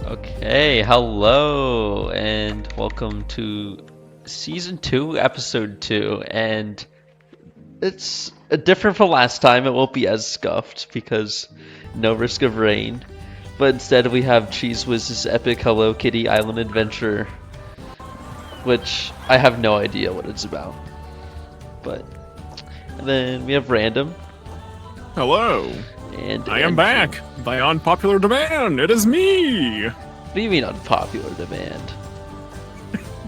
Okay, hello, and welcome to Season 2, Episode 2, and it's different from last time. It won't be as scuffed because no risk of rain, but instead we have CHEEZWHIZ's epic Hello Kitty Island adventure, which I have no idea what it's about. And then we have Random, Hello, and I am Andrew. back by unpopular demand. It is me. What do you mean unpopular demand?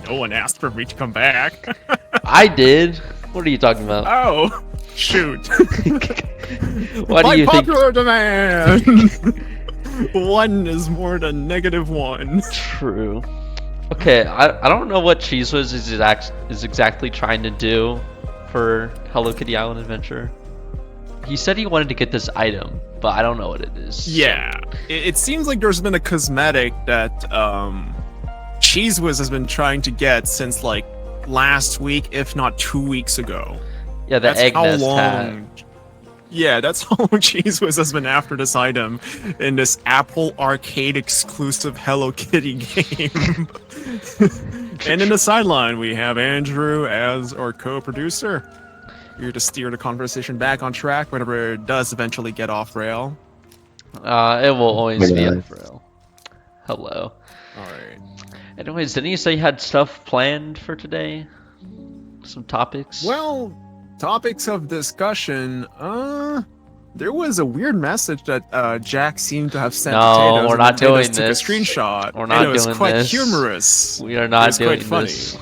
No one asked for me to come back. I did. What are you talking about? Oh, shoot. Why By do you think? popular demand. One is more than -1. True. Okay, I don't know what CHEEZWHIZ is exactly trying to do for Hello Kitty Island Adventure. He said he wanted to get this item, but I don't know what it is. Yeah, it seems like there's been a cosmetic that CHEEZWHIZ has been trying to get since like last week, if not 2 weeks ago. Yeah, the That's egg how nest long. hat. Yeah, that's how long CHEEZWHIZ has been after this item in this Apple Arcade exclusive Hello Kitty game. And in the sideline, we have Andrew as our co-producer, here to steer the conversation back on track whenever it does eventually get off rail. It will always be up rail. Hello. Alright. Anyways, didn't you say you had stuff planned for today? Some topics? Well, topics of discussion, there was a weird message that Jack seemed to have sent to No, Tatos, we're and not Tatos doing took this. a screenshot. We're not and it was doing quite this. humorous. We are It not was doing quite funny. this.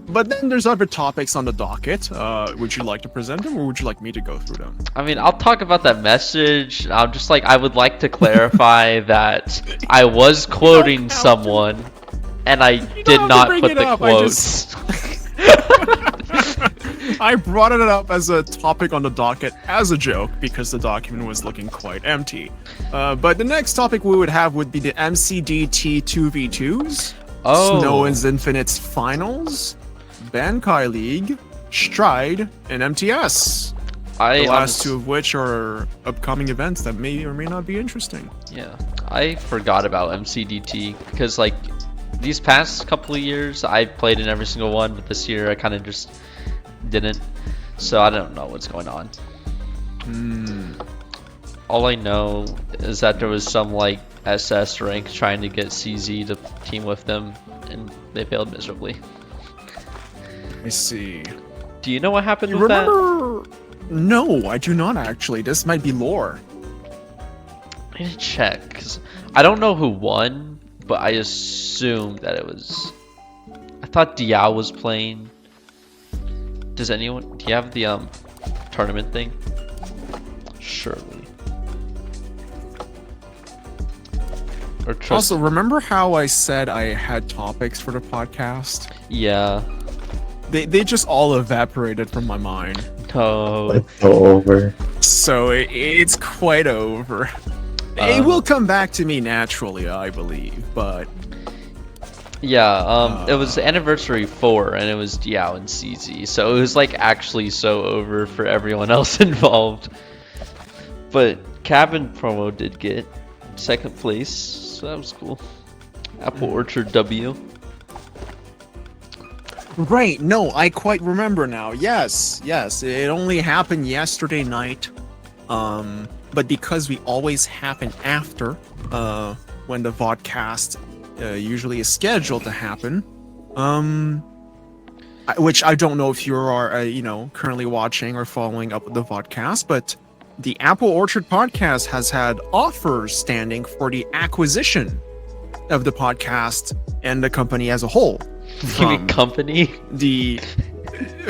But then there's other topics on the docket. Would you like to present them, or would you like me to go through them? I mean, I'll talk about that message. I'm just like, I would like to clarify that I was quoting someone, and I did have to not bring put it the up, I quotes. I brought it up as a topic on the docket as a joke because the document was looking quite empty. But the next topic we would have would be the MCDT 2v2s, Oh. Snow and Infinite's finals, Bankai League, Stride, and MTS. The last two of which are upcoming events that may or may not be interesting. Yeah, I forgot about MCDT because like these past couple of years I played in every single one, but this year I kind of just didn't. So I don't know what's going on. All I know is that there was some like SS rank trying to get CZ to team with them, and they failed miserably. I see. Do you know what happened You with that? remember? No, I do not actually. This might be lore. I need to check because I don't know who won, but I assumed that it was. I thought Diao was playing. Does anyone? Do you have the tournament thing? Surely. Or trust. Also, remember how I said I had topics for the podcast? Yeah. They just all evaporated from my mind. No. It's so over. So it's quite over. It will come back to me naturally, I believe, but Yeah. It was Anniversary 4, and it was Diao and CZ, so it was like actually so over for everyone else involved. But Cabin promo did get second place, so that was cool. Apple Orchard W. right, no, I quite remember now. Yes, it only happened yesterday night. But because we always happen after when the vodcast usually is scheduled to happen, which I don't know if you are currently watching or following up with the vodcast, but the Apple Orchard podcast has had offers standing for the acquisition of the podcast and the company as a whole. You mean company?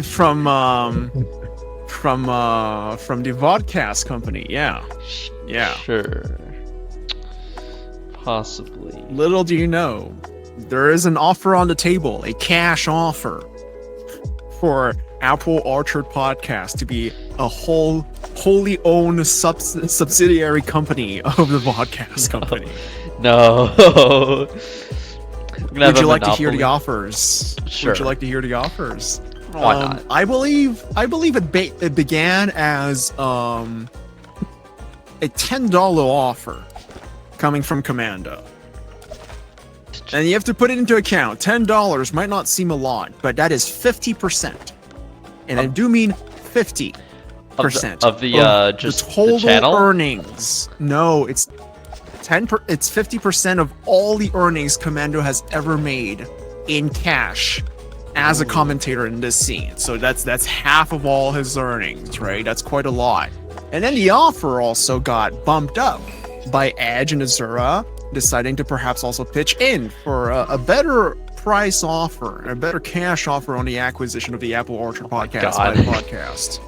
From the vodcast company, yeah. Sure. Possibly. Little do you know, there is an offer on the table, a cash offer for Apple Orchard Podcast to be a wholly owned subsidiary company of the vodcast company. No. Would you like to hear the offers? Sure. Would you like to hear the offers? Why not? I believe it began as a $10 offer coming from Commando. And you have to put it into account. $10 might not seem a lot, but that is 50%. And I do mean 50% of the just the total the channel earnings. No, it's 10. It's 50% of all the earnings Commando has ever made in cash as a commentator in this scene. So that's half of all his earnings, right? That's quite a lot. And then the offer also got bumped up by Edge and Azura deciding to perhaps also pitch in for a better price offer, a better cash offer on the acquisition of the Apple Orchard podcast by the podcast.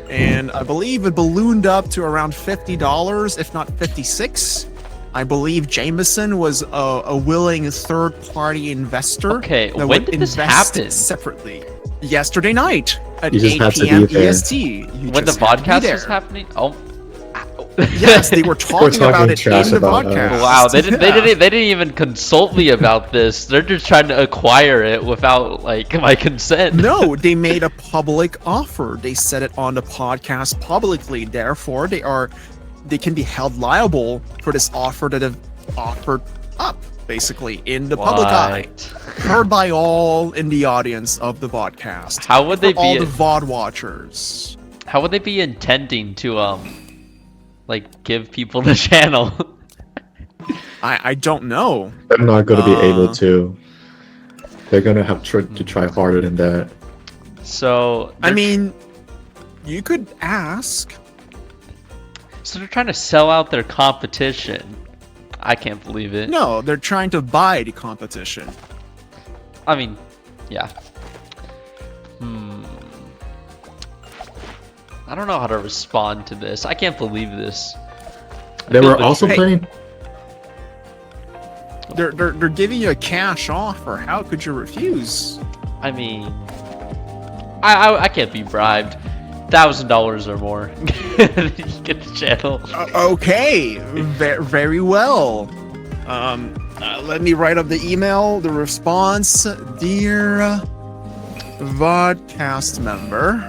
And I believe it ballooned up to around $50, if not $56. I believe Jameson was a willing third-party investor. Okay, that when would did this invest happen? Separately. Yesterday night at You just 8 had to p.m. be there. EST. When the podcast was happening? Oh. Yes, they were talking about it in the podcast. Wow, they didn't even consult me about this. They're just trying to acquire it without like my consent. No, they made a public offer. They said it on the podcast publicly. Therefore, they can be held liable for this offer that have offered up, basically, in the public eye. Heard by all in the audience of the podcast. How would they be all the VOD watchers? How would they be intending to like give people the channel? I don't know. They're not going to be able to. They're going to have to try harder than that. So I mean, you could ask. So they're trying to sell out their competition. I can't believe it. No, they're trying to buy the competition. I mean, yeah. I don't know how to respond to this. I can't believe this. They were also playing. They're giving you a cash offer. How could you refuse? I mean, I can't be bribed. $1,000 or more. You get the channel. Okay, very well. Let me write up the email. The response, dear vodcast member.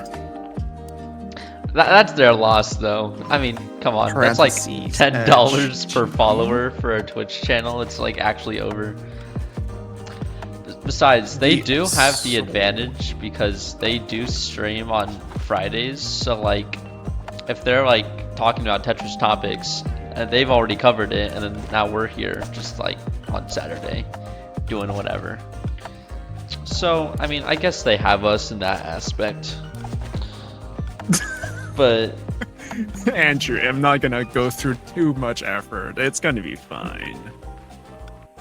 That's their loss, though. I mean, come on. That's like $10 per follower for a Twitch channel. It's like actually over. Besides, they do have the advantage because they do stream on Fridays. So like, if they're like talking about Tetris topics, and they've already covered it, and then now we're here just like on Saturday, doing whatever. So I mean, I guess they have us in that aspect. But Andrew, I'm not gonna go through too much effort. It's gonna be fine.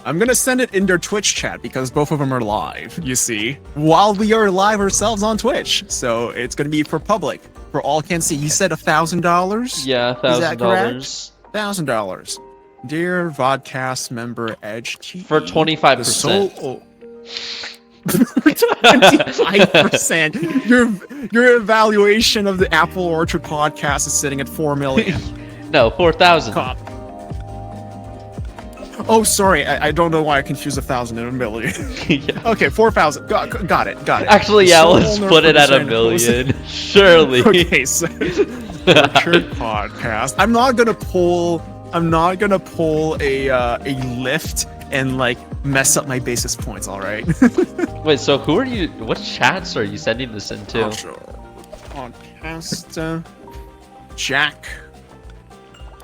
I'm gonna send it in their Twitch chat because both of them are live, you see, while we are live ourselves on Twitch. So it's gonna be for public, for all can see. You said $1,000? Yeah, $1,000. $1,000. Dear vodcast member Edge T for 25%. 25%. Your evaluation of the Apple Orchard podcast is sitting at 4 million. No, 4,000. Oh, sorry. I don't know why I confused 1,000 and a million. Yeah. Okay, 4,000. Got it. Actually, yeah, let's put it at $1 million. Surely. Okay, so Orchard podcast. I'm not gonna pull a lift and like mess up my basis points, all right? Wait, so who are you? What chats are you sending this into? Podcast Jack.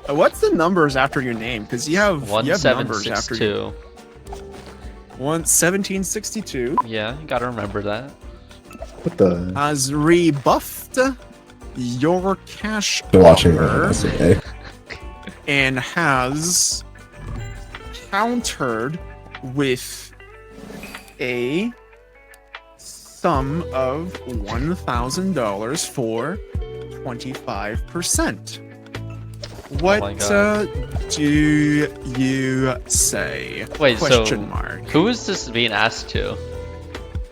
What's the numbers after your name? Because you have numbers after you. 1762. Yeah, you gotta remember that. What the? Has rebuffed your cash Watching offer and has countered with a sum of $1,000 for 25%. What do you say? Wait, Question so mark. Who is this being asked to?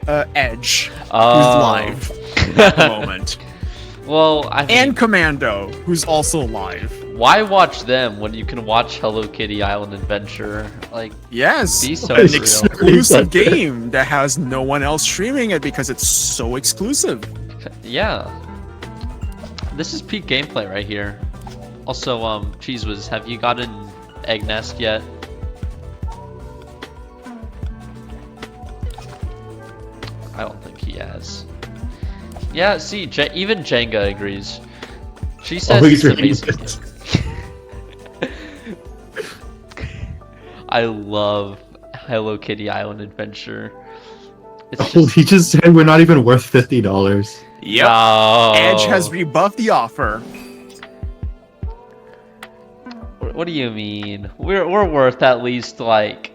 Edge, who's live at the moment. Well, I think... And Commando, who's also live. Why watch them when you can watch Hello Kitty Island Adventure? Like, yes, be so an real. exclusive game that has no one else streaming it because it's so exclusive. Yeah. This is peak gameplay right here. Also, CHEEZWHIZ, have you gotten egg nest yet. I don't think he has. Yeah, see, even Jenga agrees. She says he's it's amazing. reading I love Hello Kitty Island Adventure. It's Oh, just he just said we're not even worth $50. Yep. no. Edge has rebuffed the offer. What do you mean? We're worth at least like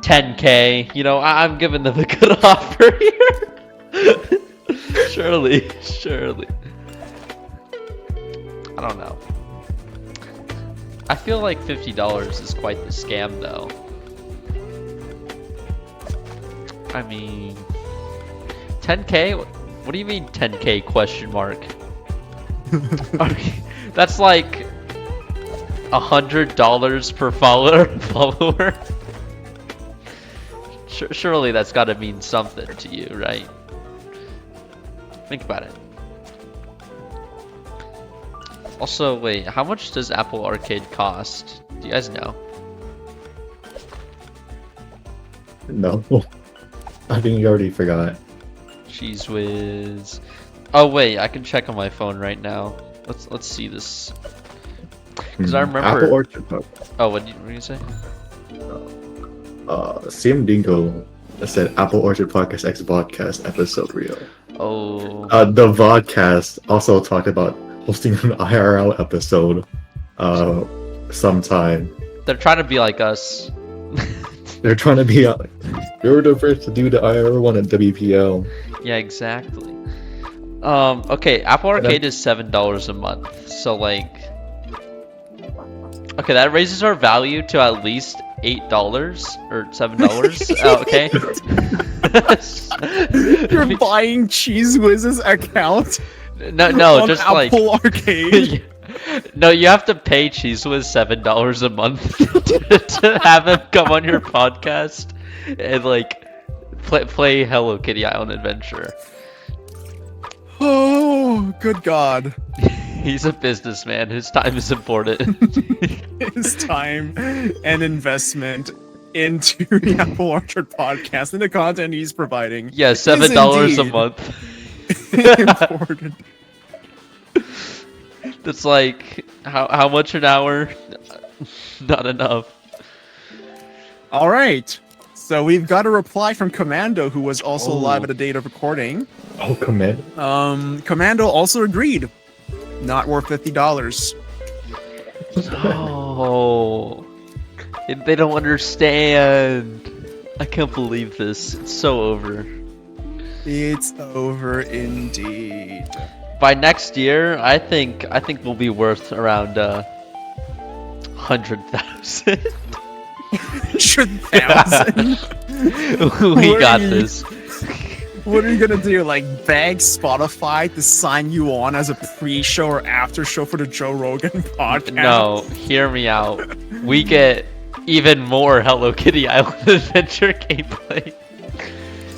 10K. You know, I'm giving them a good offer here. Surely. I don't know. I feel like $50 is quite the scam, though. I mean, 10K? What do you mean 10K question mark? That's like $100 per follower. Surely that's got to mean something to you, right? Think about it. Also, wait, how much does Apple Arcade cost? Do you guys know? No. I think you already forgot. CHEEZWHIZ. Oh wait, I can check on my phone right now. Let's see this. Because I remember. Apple Orchard Park. Oh, what did you say? CM Dingo said Apple Orchard Podcast X Vodcast episode reel. Oh. The vodcast also talked about hosting an IRL episode sometime. They're trying to be like us. They're trying to be you're the first to do the IRL one at WPL. Yeah, exactly. Okay, Apple Arcade is $7 a month. So like, okay, that raises our value to at least $8 or $7. Oh, okay. You're buying CHEEZWHIZ's account? No, on just Apple like Arcade. No, you have to pay CHEEZWHIZ $7 a month to have him come on your podcast and like play Hello Kitty Island Adventure. Oh, good God. He's a businessman. His time is important. His time and investment into the Apple Orchard podcast and the content he's providing. Yeah, is $7 a indeed month. important. That's like how much an hour? Not enough. All right. So we've got a reply from Commando, who was also Oh. live at the date of recording. Oh, commit. Commando also agreed. Not worth $50. Oh, they don't understand. I can't believe this. It's so over. It's over indeed. By next year, I think we'll be worth around 100,000. 100,000. We What got are you- this. What are you gonna do? Like beg Spotify to sign you on as a pre-show or after show for the Joe Rogan podcast? No, hear me out. We get even more Hello Kitty Island Adventure gameplay.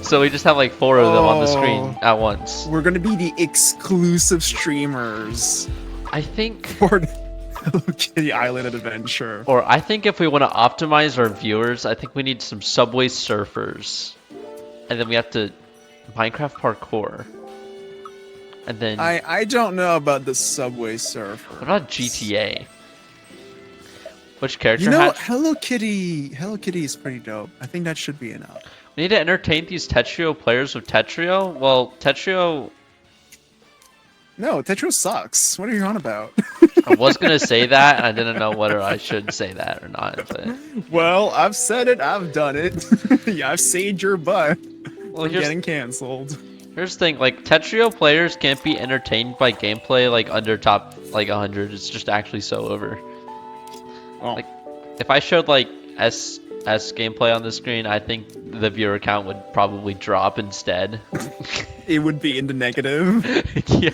So we just have like 4 of them on the screen at once. We're gonna be the exclusive streamers I think, for the Hello Kitty Island Adventure. or I think if we want to optimize our viewers, I think we need some Subway Surfers. And then we have to Minecraft parkour. And then I don't know about the Subway Surfer. what about GTA? Which character You know, hatch? Hello Kitty is pretty dope. I think that should be enough. We need to entertain these Tetrio players with Tetrio. Well, Tetrio, No, Tetris sucks. What are you on about? I was gonna say that, and I didn't know whether I should say that or not. But Well, I've said it, I've done it. Yeah, I've saved your butt well, from here's getting canceled. the thing: like Tetrio players can't be entertained by gameplay like under top like 100. It's just actually so over. Oh. Like, if I showed like S gameplay on the screen, I think the viewer count would probably drop instead. It would be in the negative. Yeah.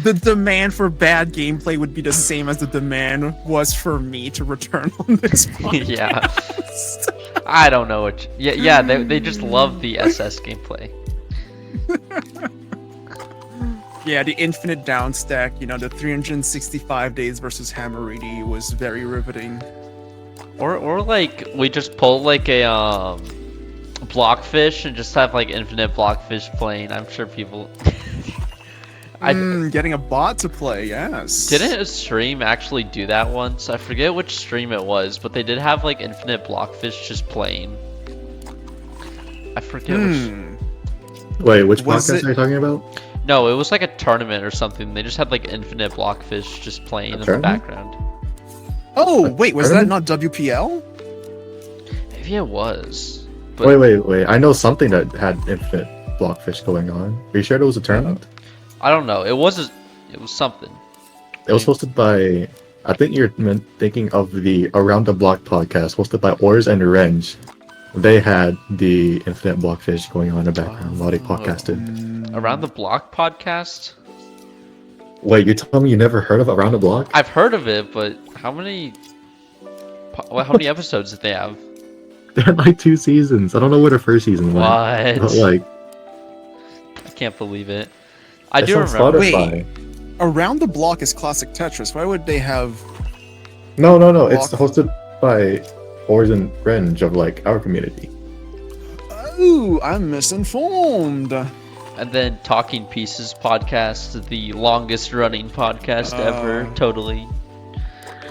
The demand for bad gameplay would be the same as the demand was for me to return on this podcast. Yeah. I don't know what. Yeah. They just love the SS gameplay. Yeah, the infinite down stack, the 365 days versus Hammeriti was very riveting. Or like we just pull like a blockfish and just have like infinite blockfish playing. I'm sure people. I Getting a bot to play, yes. didn't a stream actually do that once. I forget which stream it was, but they did have like infinite blockfish just playing. I forget which. Wait, which Was podcast it- are you talking about? No, it was like a tournament or something. They just had like infinite blockfish just playing in the tournament? background. Oh, wait, was that tournament? not WPL? Maybe it was. But Wait. I know something that had infinite blockfish going on. Are you sure it was a tournament? I don't know. It was something. It was hosted by. I think you're thinking of the Around the Block podcast, hosted by Ors and Renge. They had the infinite blockfish going on in the background while they podcasted. Around the Block podcast? Wait, you tell me you never heard of Around the Block? I've heard of it, but how many episodes did they have? They had like 2 seasons. I don't know where the first season went. What? But like, I can't believe it. I it's do on remember. Spotify. Around the Block is classic Tetris. Why would they have... No. It's hosted by Ors and Renge of like our community. Ooh, I'm misinformed. And then Talking Pieces podcast, the longest running podcast ever. Totally.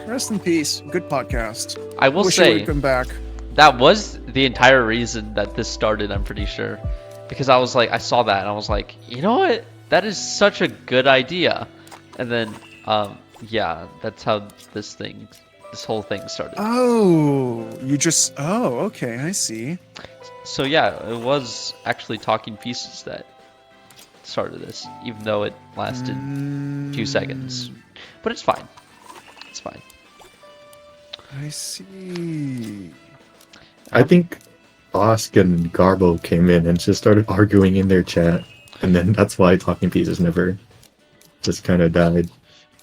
Rest in peace. Good podcast. I will Wish it say would come back. that was the entire reason that this started, I'm pretty sure. Because I was like, I saw that and I was like, you know what? That is such a good idea. And then, yeah, that's how this whole thing started. Oh, okay, I see. So yeah, it was actually Talking Pieces that started this, even though it lasted 2 seconds. But it's fine. It's fine. I see. I think Osk and Garbo came in and just started arguing in their chat, and then that's why Talking Pieces never just kind of died.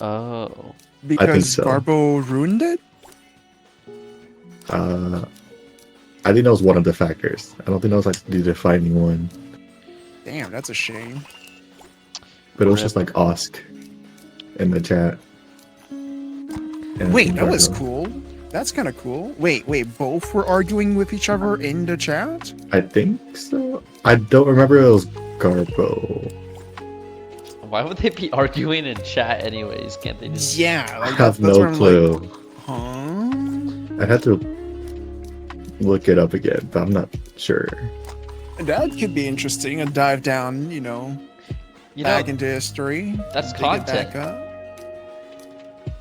Oh. Because so. Garbo ruined it? I think that was one of the factors. I don't think that was like the defining one, Damn, that's a shame. but it was just like Osk in the chat. And Wait, that was Garbo. cool. That's kind of cool. Wait, both were arguing with each other in the chat? I think so. I don't remember it was Garbo. Why would they be arguing in chat anyways? Can't they just... Yeah, I like, have that's where no I'm clue. like, huh? I had to look it up again, but I'm not sure. That could be interesting. A dive down, You back know, into history. that's dig it content. back up.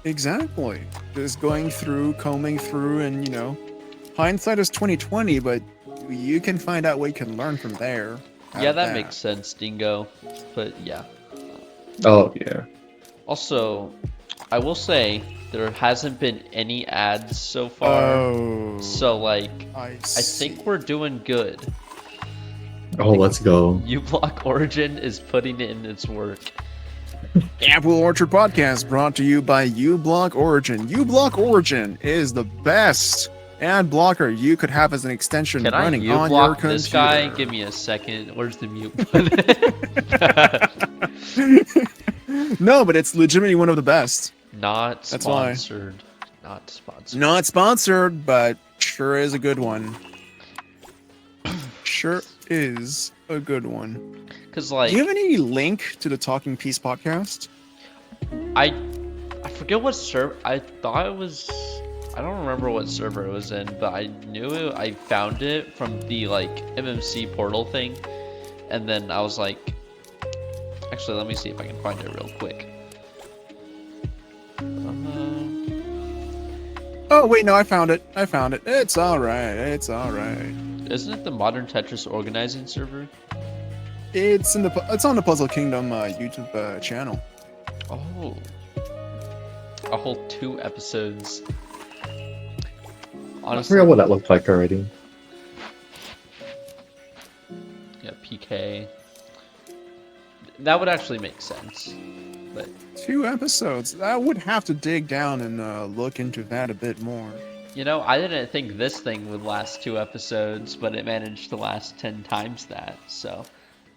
Exactly. Just going through, combing through, and hindsight is 2020, but you can find out what you can learn from there. out Yeah, of that makes sense, Dingo. But yeah. Oh yeah. Also, I will say there hasn't been any ads so far. Oh. So like, I I think we're doing good. Oh, let's go. uBlock Origin is putting in its work. Apple Orchard Podcast brought to you by uBlock Origin. uBlock Origin is the best ad blocker you could have as an extension Can I running on your uBlock computer. this guy? Give me a second. Where's the mute button? No, but it's legitimately one of the best. Not That's why. sponsored. Not sponsored. Not sponsored, but sure is a good one. Sure is a good one. Cause like Do you have any link to the Talking Peace podcast? I forget what server. I thought it was. I don't remember what server it was in, but I knew it. I found it from the like MMC portal thing, and then I was like, actually, let me see if I can find it real quick. Oh wait, no, I found it. It's alright. It's alright. Isn't it the Modern Tetris organizing server? It's on the Puzzle Kingdom YouTube channel. Oh, a whole 2 episodes. I Honestly, forgot what that looked like already. yeah, PK. That would actually make sense, but 2 episodes. I would have to dig down and look into that a bit more. I didn't think this thing would last 2 episodes, but it managed to last 10 times that. So,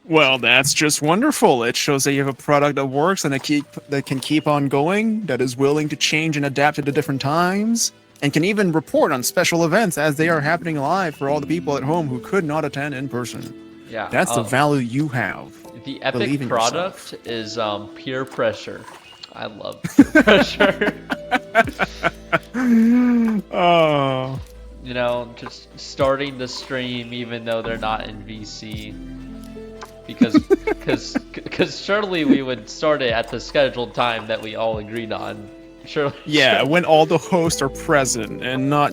Well, that's just wonderful. It shows that you have a product that works and that can keep on going, that is willing to change and adapt to the different times, and can even report on special events as they are happening live for all the people at home who could not attend in person. Yeah. That's the value you have. The Believe epic in product yourself. is peer pressure. I love peer pressure. Oh. You know, just starting the stream even though they're not in VC. Because surely we would start it at the scheduled time that we all agreed on. Surely. Yeah, when all the hosts are present and not,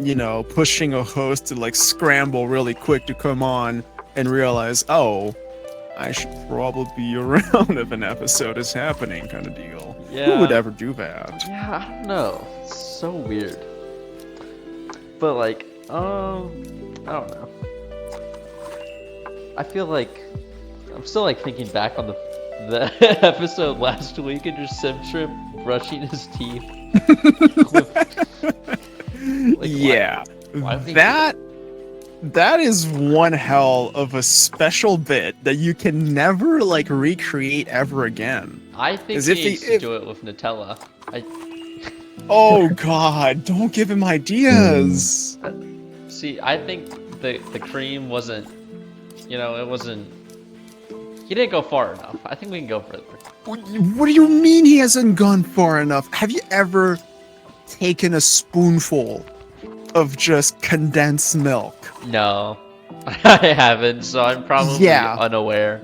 pushing a host to like scramble really quick to come on and realize, oh, I should probably be around if an episode is happening kind of deal. Yeah. Who would ever do that? Yeah, I don't know. It's so weird. But like, I don't know. I feel like I'm still like thinking back on the episode last week and just Sim Shrimp brushing his teeth. Like, Yeah, why would he do that? that is one hell of a special bit that you can never like recreate ever again. I think As he if he- needs to do it with Nutella. Oh God, don't give him ideas. See, I think the cream wasn't, it wasn't. He didn't go far enough. I think we can go further. What do you mean he hasn't gone far enough? Have you ever taken a spoonful of just condensed milk? No, I haven't, so I'm probably Yeah. unaware.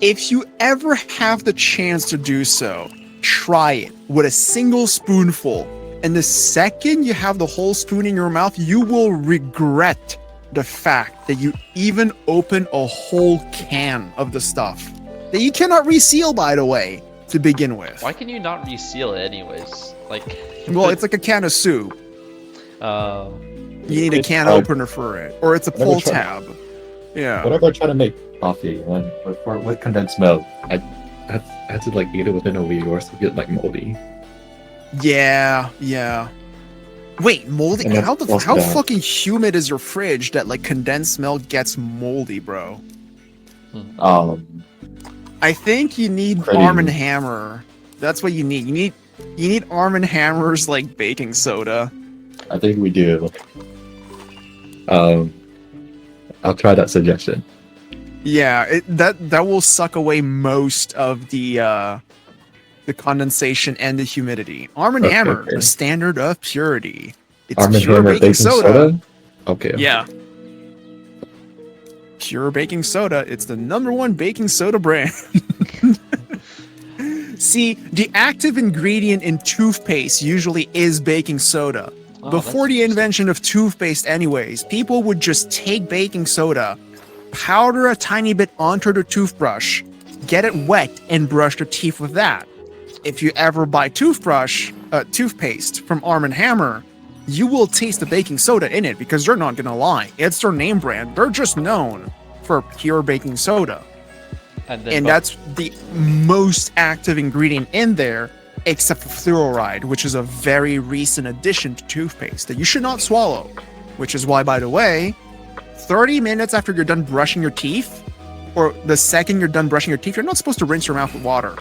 If you ever have the chance to do so, try it with a single spoonful. And the second you have the whole spoon in your mouth, you will regret the fact that you even open a whole can of the stuff that you cannot reseal, by the way, to begin with. Why can you not reseal it anyways? Like, Well, it's like a can of soup. You need a It's can hard. opener for it, or it's a Never pull tried. tab. Yeah. Whenever I try to make coffee with condensed milk, I had to like eat it within a week or else it get like moldy. Yeah. Wait, moldy? And that's How what's how bad. fucking humid is your fridge that like condensed milk gets moldy, bro? I think you need Pretty- Arm and Hammer. That's what you need. You need Arm and Hammer's like baking soda. I think we do. I'll try that suggestion. Yeah, that will suck away most of the condensation and the humidity. Arm and Okay, Hammer, okay. the standard of purity. It's Arm and pure Hammer baking soda. Okay. Yeah. Pure baking soda. It's the #1 baking soda brand. See, the active ingredient in toothpaste usually is baking soda. Oh, Before that's the invention of toothpaste anyways, people would just take baking soda, powder a tiny bit onto the toothbrush, get it wet, and brush their teeth with that. If you ever buy toothpaste from Arm & Hammer, you will taste the baking soda in it because they're not gonna lie. It's their name brand. They're just known for pure baking soda. And that's the most active ingredient in there, except for fluoride, which is a very recent addition to toothpaste that you should not swallow. Which is why, by the way, 30 minutes after you're done brushing your teeth, or the second you're done brushing your teeth, you're not supposed to rinse your mouth with water.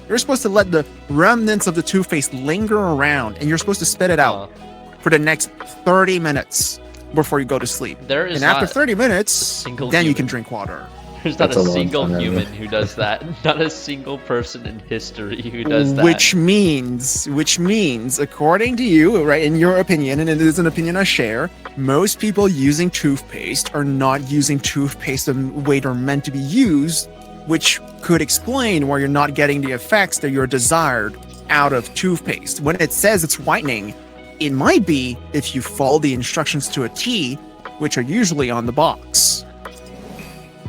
You're supposed to let the remnants of the toothpaste linger around, and you're supposed to spit it out for the next 30 minutes before you go to sleep. There is And after not 30 minutes, single then you human. can drink water. There's not That's a a long single time, human yeah. who does that. Not a single person in history who does that. Which means, according to you, right, in your opinion, and it is an opinion I share, most people using toothpaste are not using toothpaste the way they're meant to be used, which could explain why you're not getting the effects that you're desired out of toothpaste. When it says it's whitening, it might be if you follow the instructions to a T, which are usually on the box.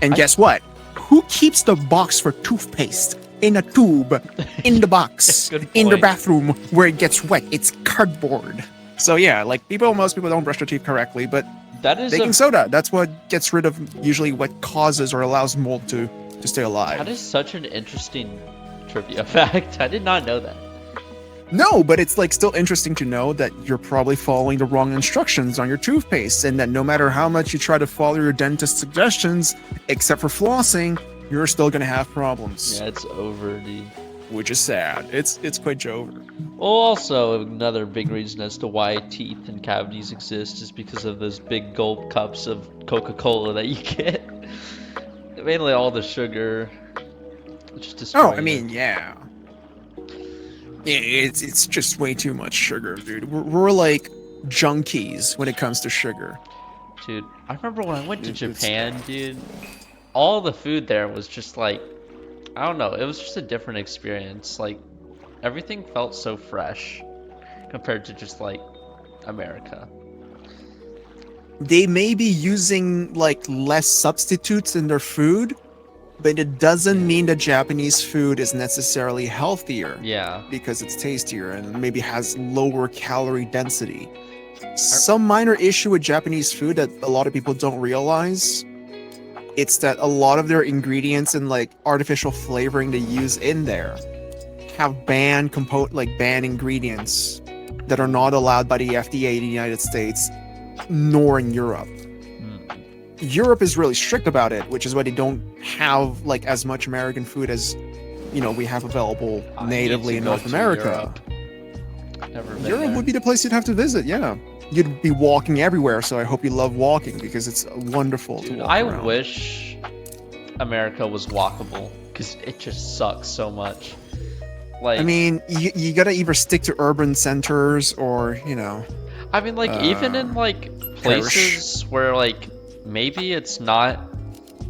And guess what? Who keeps the box for toothpaste in a tube, in the box, Good in the point. bathroom where it gets wet? It's cardboard. So yeah, like most people don't brush their teeth correctly, but That is baking soda, that's what gets rid of usually what causes or allows mold to stay alive. that is such an interesting trivia fact. I did not know that. No, but it's like still interesting to know that you're probably following the wrong instructions on your toothpaste, and that no matter how much you try to follow your dentist's suggestions, except for flossing, you're still gonna have problems, Yeah, it's over, dude. which is sad. It's quite over. Well, also another big reason as to why teeth and cavities exist is because of those big gulp cups of Coca-Cola that you get. Mainly all the sugar, just Oh, I destroying mean, it. yeah. It's just way too much sugar, dude. We're like junkies when it comes to sugar. Dude, I remember when I went to It's Japan, dude, all the food there was just like, I don't know, it was just a different experience. Like, everything felt so fresh compared to just like America. they may be using like less substitutes in their food, but it doesn't mean that Japanese food is necessarily healthier Yeah. because it's tastier and maybe has lower calorie density. Some minor issue with Japanese food that a lot of people don't realize, it's that a lot of their ingredients and like artificial flavoring they use in there have banned ingredients that are not allowed by the FDA in the United States nor in Europe. Mm. Europe is really strict about it, which is why they don't have like as much American food as we have available I need natively to in go North to America. Never been Europe there. would be the place you'd have to visit, yeah. You'd be walking everywhere, so I hope you love walking because it's wonderful to Dude, walk I around. wish America was walkable because it just sucks so much. Like, I mean, you gotta either stick to urban centers or, like even in like places where like maybe it's not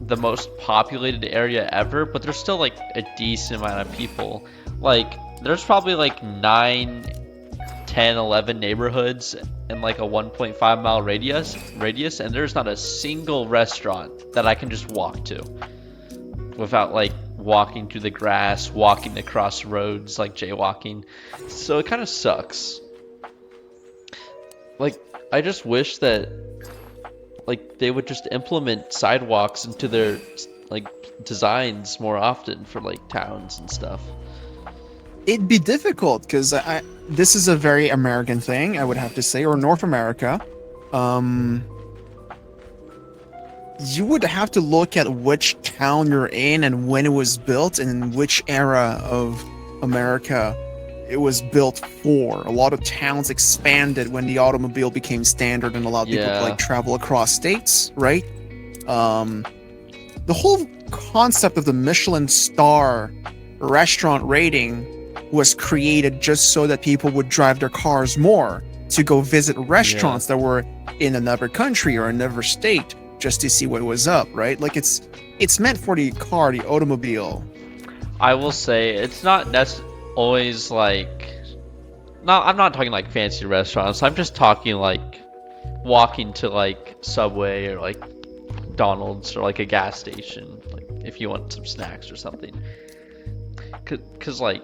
the most populated area ever, but there's still like a decent amount of people. Like, there's probably like 9, 10, 11 neighborhoods in like a 1.5 mile radius, and there's not a single restaurant that I can just walk to without like walking through the grass, walking across roads, like jaywalking. So it kind of sucks. Like, I just wish that like they would just implement sidewalks into their like designs more often for like towns and stuff. it'd be difficult because this is a very American thing, I would have to say, or North America. You would have to look at which town you're in and when it was built and in which era of America it was built for. A lot of towns expanded when the automobile became standard and allowed people to Yeah. like travel across states, right? The whole concept of the Michelin star restaurant rating was created just so that people would drive their cars more to go visit restaurants that were in another country or another state just to see what was up, right? Like it's meant for the car, the automobile. I will say it's not always like, no, I'm not talking like fancy restaurants. I'm just talking like walking to like Subway or like McDonald's or like a gas station, like if you want some snacks or something. Cause like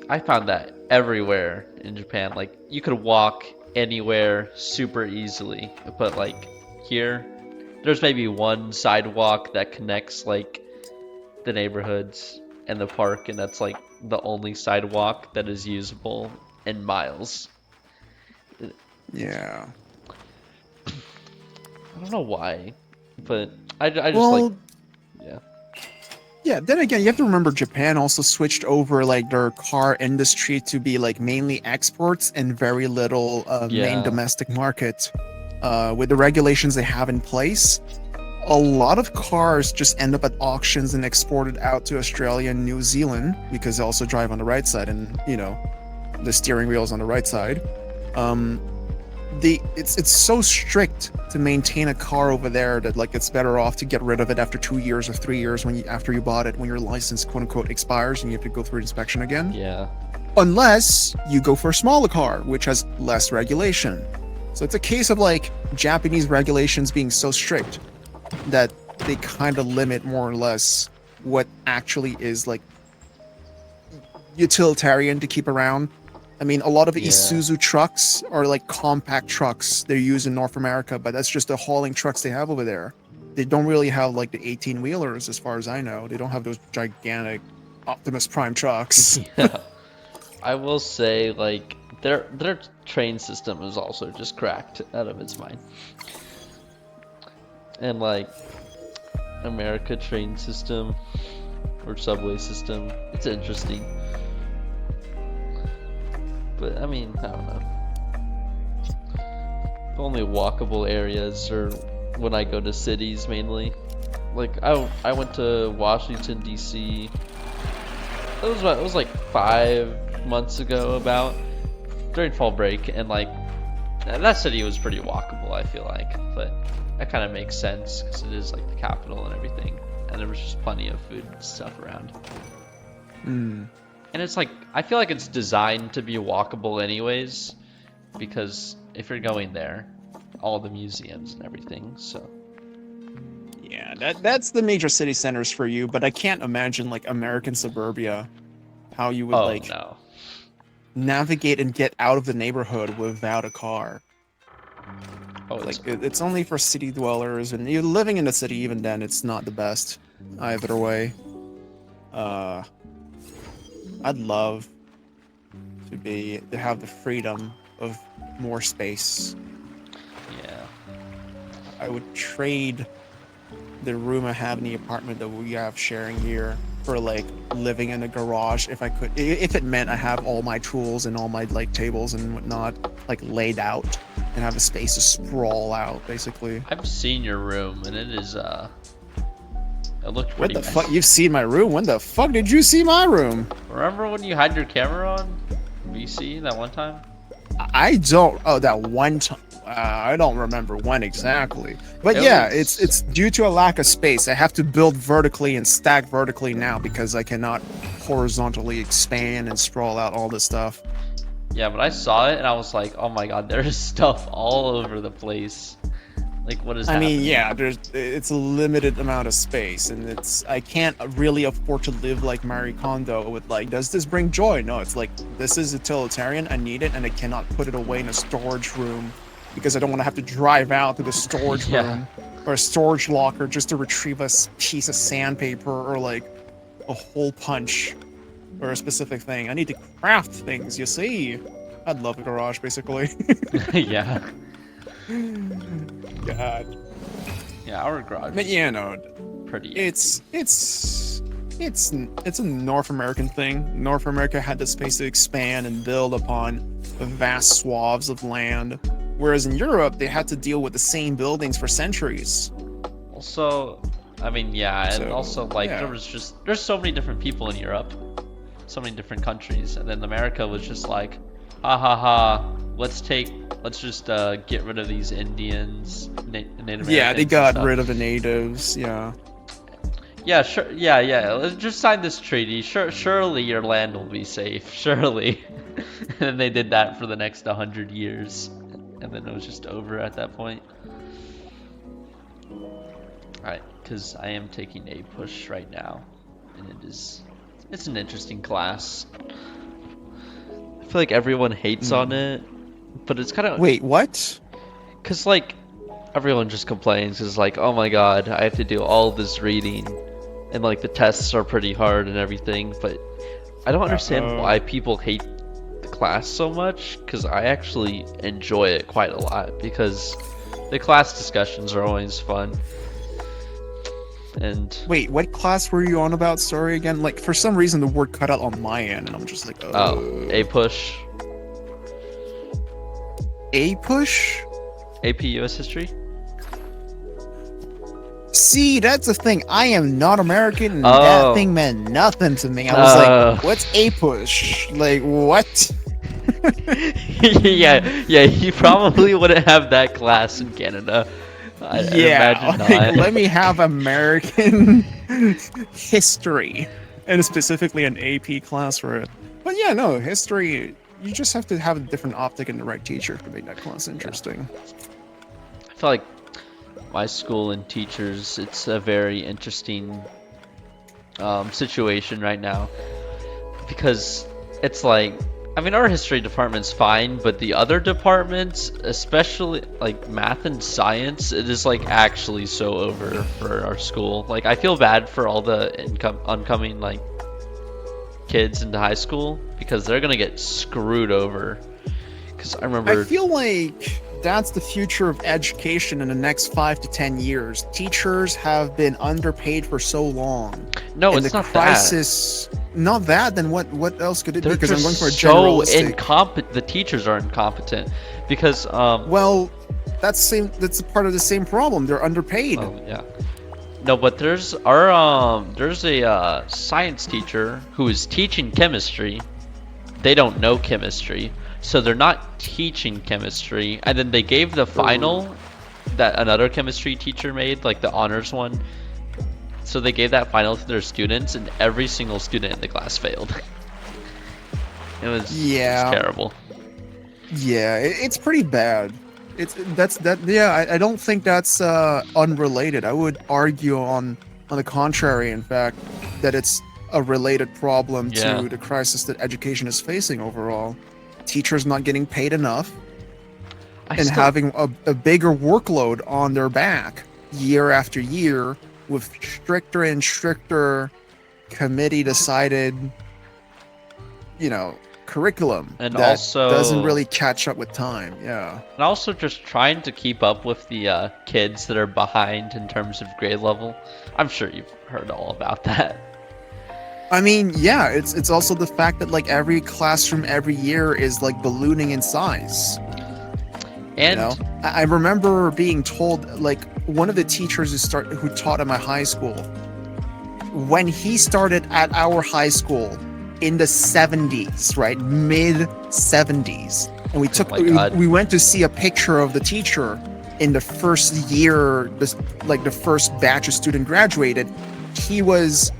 I found that everywhere in Japan, like you could walk anywhere super easily, but like here, there's maybe one sidewalk that connects like the neighborhoods and the park, and that's like the only sidewalk that is usable in miles. Yeah. I don't know why, but I just Well, like, yeah. yeah, then again, you have to remember Japan also switched over like their car industry to be like mainly exports and very little main Yeah. domestic market. With the regulations they have in place, a lot of cars just end up at auctions and exported out to Australia and New Zealand because they also drive on the right side and the steering wheel's on the right side. It's so strict to maintain a car over there that like it's better off to get rid of it after 2 years or 3 years after you bought it, when your license quote unquote expires and you have to go through inspection again. Yeah. Unless you go for a smaller car, which has less regulation. So it's a case of like Japanese regulations being so strict that they kind of limit more or less what actually is like utilitarian to keep around. I mean, a lot of Yeah. Isuzu trucks are like compact trucks they're used in North America, but that's just the hauling trucks they have over there. They don't really have like the 18 wheelers, as far as I know. They don't have those gigantic Optimus Prime trucks. Yeah. I will say like their train system is also just cracked out of its mind. And like America train system, or subway system. It's interesting. But I mean, I don't know. The only walkable areas are when I go to cities mainly. Like I went to Washington D.C. It was like 5 months ago about during fall break, and like that city was pretty walkable, I feel like, but that kind of makes sense because it is like the capital and everything, and there was just plenty of food and stuff around. And it's like, I feel like it's designed to be walkable anyways, because if you're going there, all the museums and everything, so. Yeah, that's the major city centers for you, but I can't imagine like American suburbia, how you would like no. navigate and get out of the neighborhood without a car. Oh, Like it's only for city dwellers, and you're living in the city. Even then, it's not the best either way. I'd love to have the freedom of more space. yeah. I would trade the room I have in the apartment that we have sharing here for like living in a garage if I could, if it meant I have all my tools and all my like tables and whatnot like laid out and have a space to sprawl out basically. I've seen your room, and it is it looked What pretty the nice. fuck? You've seen my room? When the fuck did you see my room? Remember when you had your camera on VC that one time? I don't. Oh, that one time. I don't remember when exactly. But It yeah, was- it's due to a lack of space. I have to build vertically and stack vertically now because I cannot horizontally expand and sprawl out all this stuff. Yeah, but I saw it and I was like, oh my god, there's stuff all over the place. Like, what is I happening? mean, yeah, it's a limited amount of space, and I can't really afford to live like Marie Kondo with like, does this bring joy? No, it's like, this is utilitarian, I need it, and I cannot put it away in a storage room because I don't want to have to drive out to the storage Yeah. room or a storage locker just to retrieve a piece of sandpaper or like a hole punch or a specific thing. I need to craft things, you see. I'd love a garage, basically. Yeah. God. Yeah, our garage But is yeah, no, pretty it's a North American thing. North America had the space to expand and build upon vast swaths of land, whereas in Europe they had to deal with the same buildings for centuries. Also, I mean, yeah, and So, also like yeah. there's so many different people in Europe, so many different countries, and then America was just like, ha ha ha, let's just get rid of these Indians, Native Americans. Yeah, they and got stuff. rid of the natives. Yeah. Yeah, sure. Yeah. Let's just sign this treaty. Surely your land will be safe. Surely. And then they did that for the next 100 years, and then it was just over at that point. Alright, because I am taking a push right now, and it's an interesting class. I feel like everyone hates on it, but it's kind of Wait, what? because like everyone just complains because like, oh my god, I have to do all this reading, and like the tests are pretty hard and everything, but I don't understand why people hate the class so much, because I actually enjoy it quite a lot because the class discussions are always fun. And Wait, what class were you on about? Sorry again. Like for some reason the word cut out on my end, and I'm just like, A push, A push. AP US history. See, that's the thing. I am not American, and Oh. that thing meant nothing to me. I was Oh. like, "What's a push? Like what?" yeah, you probably wouldn't have that class in Canada. I imagine like, not. let me have American history, and specifically an AP class for it. But yeah, no, history. You just have to have a different optic and the right teacher to make that class interesting. I feel like my school and teachers, it's a very interesting situation right now, because it's like, I mean, our history department's fine, but the other departments, especially like math and science, it is like actually so over for our school. Like, I feel bad for all the oncoming like kids into high school because they're gonna get screwed over. Because I remember, I feel like that's the future of education in the next 5 to 10 years. Teachers have been underpaid for so long. No, and it's the not crisis, not that, then what else could it be? They're Because I'm going just for a so generalistic. incompetent. The teachers are incompetent because Well, that's a part of the same problem. They're underpaid. oh yeah. No, but there's a science teacher who is teaching chemistry. They don't know chemistry, so they're not teaching chemistry. And then they gave the final that another chemistry teacher made, like the honors one. So they gave that final to their students, and every single student in the class failed. It was terrible. Yeah, it's pretty bad. I don't think that's unrelated. I would argue on the contrary, in fact, that it's a related problem to the crisis that education is facing overall. Teachers not getting paid enough having a bigger workload on their back year after year with stricter and stricter committee decided, curriculum and that also doesn't really catch up with time. Yeah. And also just trying to keep up with the kids that are behind in terms of grade level. I'm sure you've heard all about that. I mean, yeah, it's also the fact that like every classroom every year is like ballooning in size. And I remember being told, like, one of the teachers who taught at my high school, when he started at our high school in the 70s, right, mid 70s, and we went to see a picture of the teacher in the first year, the first batch of student graduated. He was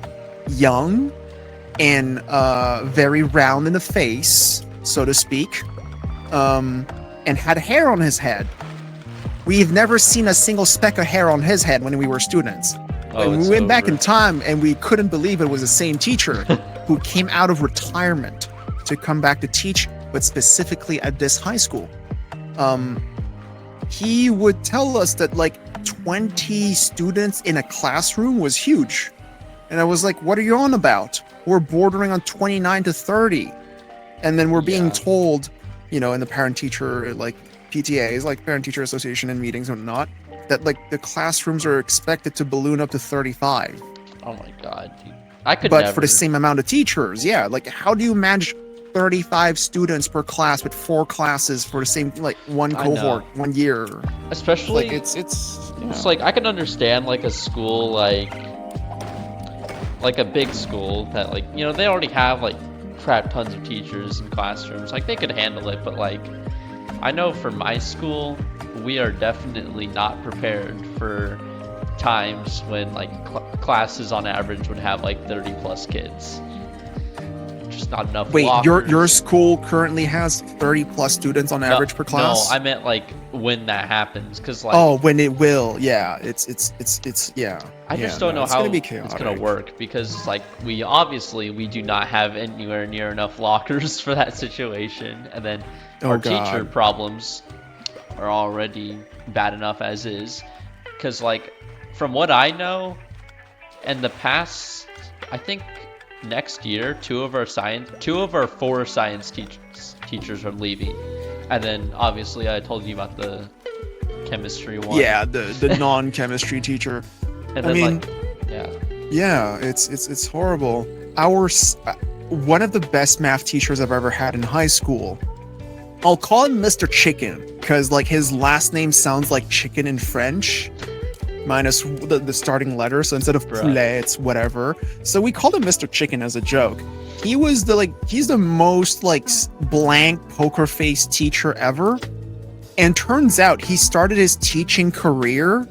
young and very round in the face, so to speak, and had hair on his head. We've never seen a single speck of hair on his head when we were students. We went back in time and we couldn't believe it was the same teacher who came out of retirement to come back to teach, but specifically at this high school. He would tell us that like 20 students in a classroom was huge. And I was like, what are you on about? We're bordering on 29 to 30. And then we're being told, in the parent-teacher, like PTAs, like parent-teacher association and meetings and whatnot, that like the classrooms are expected to balloon up to 35. Oh my god, dude. I could never. For the same amount of teachers, like how do you manage 35 students per class with 4 classes for the same, like one cohort, 1 year? Especially, like it's like I can understand like a school like a big school that like, they already have like crap tons of teachers in classrooms, like they could handle it, but like I know for my school we are definitely not prepared for times when like classes on average would have like 30 plus kids. Just not enough. Wait, lockers. your school currently has 30 plus students on average per class? No, I meant like when that happens, because like when it will, it's I just don't know how it's gonna work, because like we do not have anywhere near enough lockers for that situation, and then our teacher problems are already bad enough as is, because like from what I know, in the past, I think next year 2 of our 4 science teachers are leaving, and then obviously I told you about the chemistry one. Yeah, the non-chemistry teacher. And then it's horrible. One of the best math teachers I've ever had in high school, I'll call him Mr. Chicken, because like his last name sounds like chicken in French, minus the starting letter, so instead of poulet, it's whatever. So we called him Mr. Chicken as a joke. He's the most like blank poker face teacher ever. And turns out he started his teaching career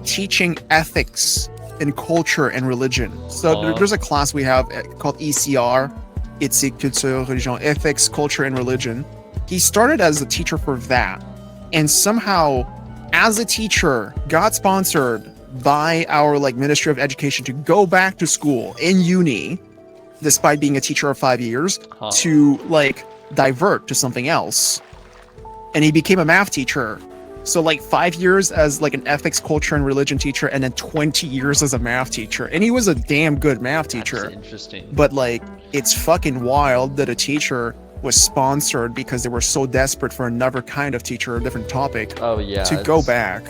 teaching ethics and culture and religion. So there's a class we have called ECR, Éthique, Culture, Religion, Ethics, Culture, and Religion. He started as a teacher for that, and somehow, as a teacher, got sponsored by our like Ministry of Education to go back to school in uni, despite being a teacher of 5 years, to like divert to something else. And he became a math teacher. So like 5 years as like an ethics, culture, and religion teacher, and then 20 years as a math teacher. And he was a damn good math teacher. That's interesting. But like, it's fucking wild that a teacher was sponsored because they were so desperate for another kind of teacher, a different topic, Oh yeah. to go back.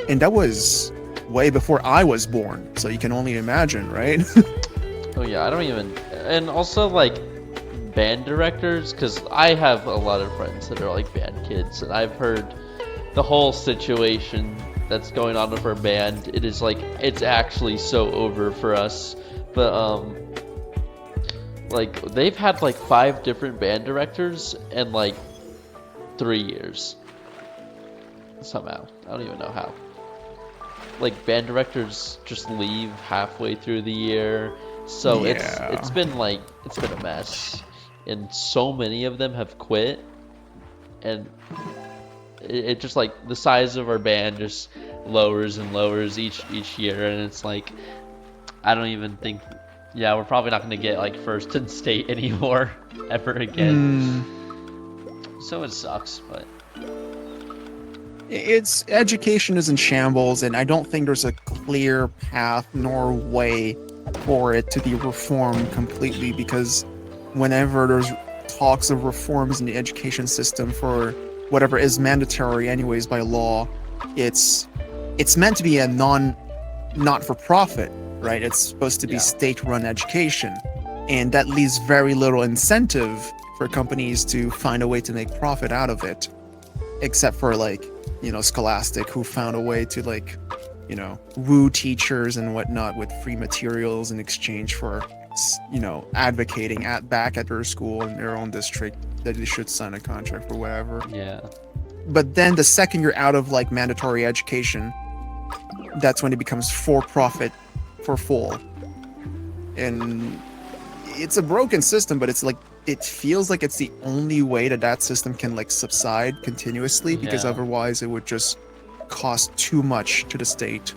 And that was way before I was born, so you can only imagine, right? Oh yeah, I don't even. And also like band directors, because I have a lot of friends that are like band kids, and I've heard the whole situation that's going on with our band. It is like it's actually so over for us, but like they've had like 5 different band directors in like 3 years somehow. I don't even know how. Like band directors just leave halfway through the year, so Yeah. it's been a mess, and so many of them have quit, and it just like the size of our band just lowers and lowers each year, and it's like I don't even think, yeah, we're probably not going to get like first in state anymore ever again. So it sucks, but It's education is in shambles, and I don't think there's a clear path nor way for it to be reformed completely, because whenever there's talks of reforms in the education system for whatever is mandatory anyways by law, it's meant to be a not-for-profit, right? It's supposed to be state-run education, and that leaves very little incentive for companies to find a way to make profit out of it, except for like, you know, Scholastic, who found a way to like, you know, woo teachers and whatnot with free materials in exchange for, you know, advocating back at their school in their own district that they should sign a contract or whatever. yeah. But then the second you're out of like mandatory education, that's when it becomes for profit for full. And it's a broken system, but it's like, it feels like it's the only way that system can like subside continuously, because Yeah. otherwise it would just cost too much to the state.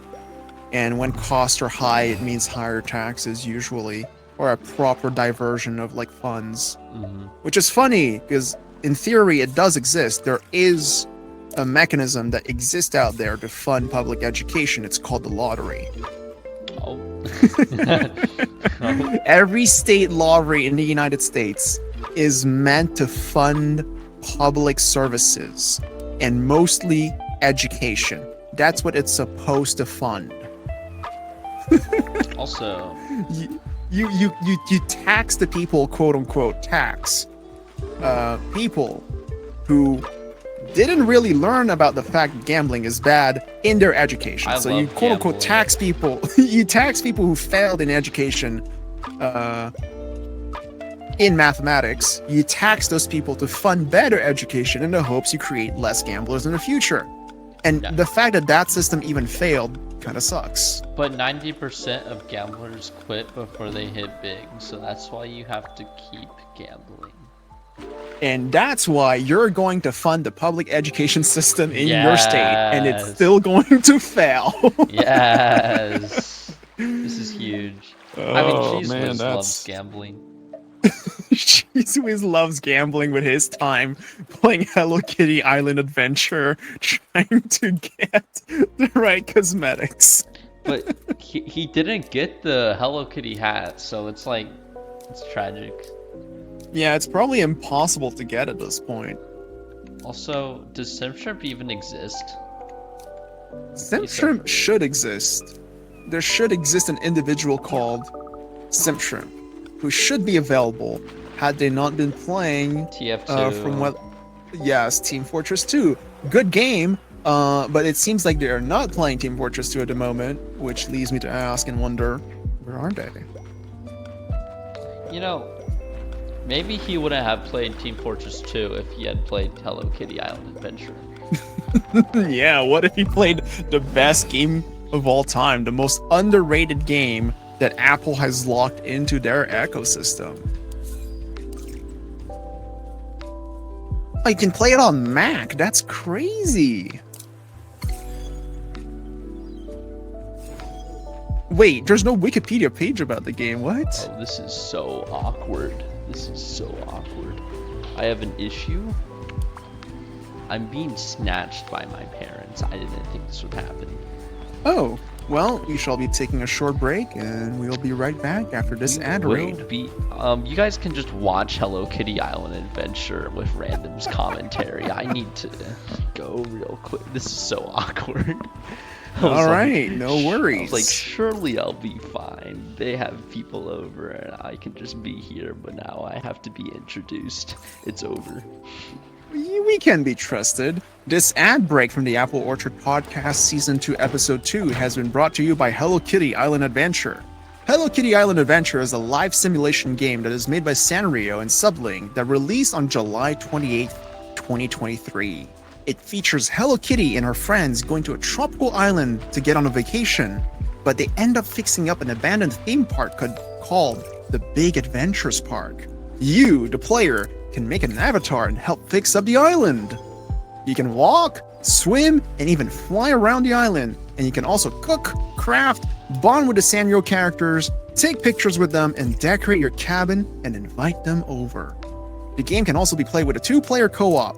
And when costs are high, it means higher taxes usually, or a proper diversion of like funds. Which is funny, because in theory it does exist. There is a mechanism that exists out there to fund public education. It's called the lottery. Oh. Every state lottery in the United States is meant to fund public services, and mostly education. That's what it's supposed to fund. Also, You tax the people, quote unquote tax people who didn't really learn about the fact gambling is bad in their education. I So you love quote unquote gambling. tax people. You tax people who failed in education, in mathematics. You tax those people to fund better education in the hopes you create less gamblers in the future. And Yeah. the fact that system even failed kind of sucks. but 90% of gamblers quit before they hit big, so that's why you have to keep gambling. And that's why you're going to fund the public education system in your state, and it's Yes. still going to fail. Yes. This is huge. I mean, Oh, CHEEZWHIZ man, loves that's- gambling. CHEEZWHIZ loves gambling with his time playing Hello Kitty Island Adventure, trying to get the right cosmetics. But he didn't get the Hello Kitty hat, so it's like, it's tragic. Yeah, it's probably impossible to get at this point. Also, does Simshrimp even exist? Simshrimp should exist. There should exist an individual called Simshrimp, who should be available had they not been playing TF2. from what... Yes, Team Fortress 2. Good game, but it seems like they are not playing Team Fortress 2 at the moment, which leads me to ask and wonder, where are they? You know, maybe he wouldn't have played Team Fortress 2 if he had played Hello Kitty Island Adventure. Yeah, what if he played the best game of all time, the most underrated game that Apple has locked into their ecosystem? Oh, you can play it on Mac. That's crazy. Wait, there's no Wikipedia page about the game. What? Oh, this is so awkward. This is so awkward. I have an issue. I'm being snatched by my parents. I didn't think this would happen. Oh, well, we shall be taking a short break, and we'll be right back after this ad read. You guys can just watch Hello Kitty Island Adventure with Random's commentary. I need to go real quick. This is so awkward. All right, no I worries. was like, surely I'll be fine. They have people over and I can just be here, but now I have to be introduced. It's over. We can be trusted. This ad break from the Apple Orchard Podcast Season 2, Episode 2 has been brought to you by Hello Kitty Island Adventure. Hello Kitty Island Adventure is a live simulation game that is made by Sanrio and Sublink that released on July 28th, 2023. It features Hello Kitty and her friends going to a tropical island to get on a vacation, but they end up fixing up an abandoned theme park called the Big Adventures Park. You, the player, can make an avatar and help fix up the island. You can walk, swim, and even fly around the island, and you can also cook, craft, bond with the Sanrio characters, take pictures with them, and decorate your cabin and invite them over. The game can also be played with a 2-player co-op.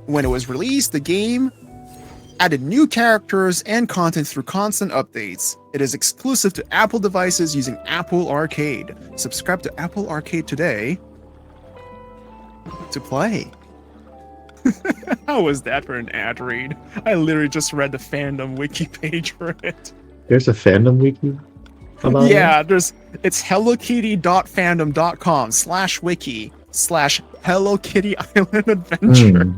When it was released, the game added new characters and content through constant updates. It is exclusive to Apple devices using Apple Arcade. Subscribe to Apple Arcade today to play. How was that for an ad read? I literally just read the fandom wiki page for it. There's a fandom wiki about Yeah, it's hellokitty.fandom.com/wiki/Hello Kitty Island Adventure.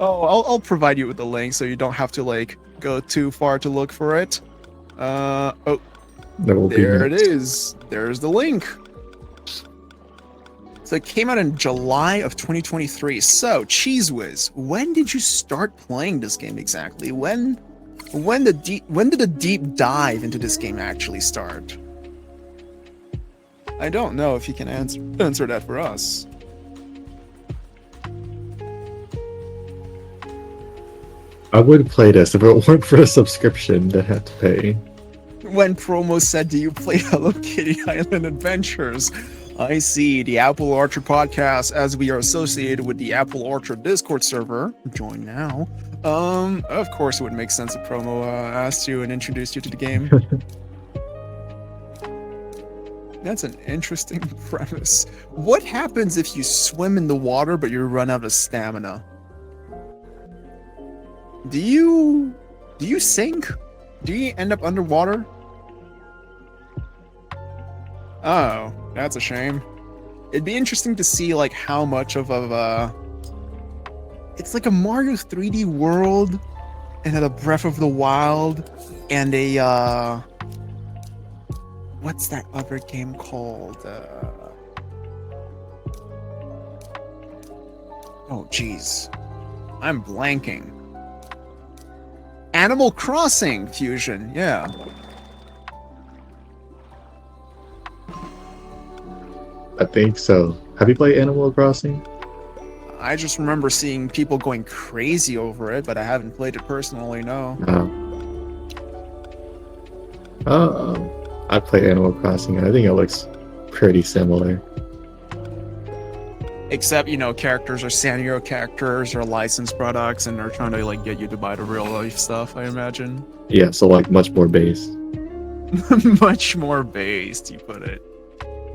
Oh, I'll provide you with the link so you don't have to like go too far to look for it. Oh, there it is. There's the link. So it came out in July of 2023. So, CHEEZWHIZ, when did you start playing this game exactly? When did the deep dive into this game actually start? I don't know if you can answer that for us. I would play this if it weren't for the subscription that I had to pay. When promo said, "Do you play Hello Kitty Island Adventures?" I see. The Apple Orchard Podcast, as we are associated with the Apple Orchard Discord server, join now. Of course it would make sense if promo asked you and introduced you to the game. That's an interesting premise. What happens if you swim in the water but you run out of stamina? Do you sink? Do you end up underwater? Oh, that's a shame. It'd be interesting to see like how much of a it's like a Mario 3D world and a Breath of the Wild and a what's that other game called? Oh jeez. I'm blanking. Animal Crossing fusion, yeah. I think so. Have you played Animal Crossing? I just remember seeing people going crazy over it, but I haven't played it personally, no. I played Animal Crossing and I think it looks pretty similar. Except, you know, characters are Sanrio characters or licensed products and they're trying to like get you to buy the real life stuff, I imagine. Yeah, so like much more based. Much more based, you put it.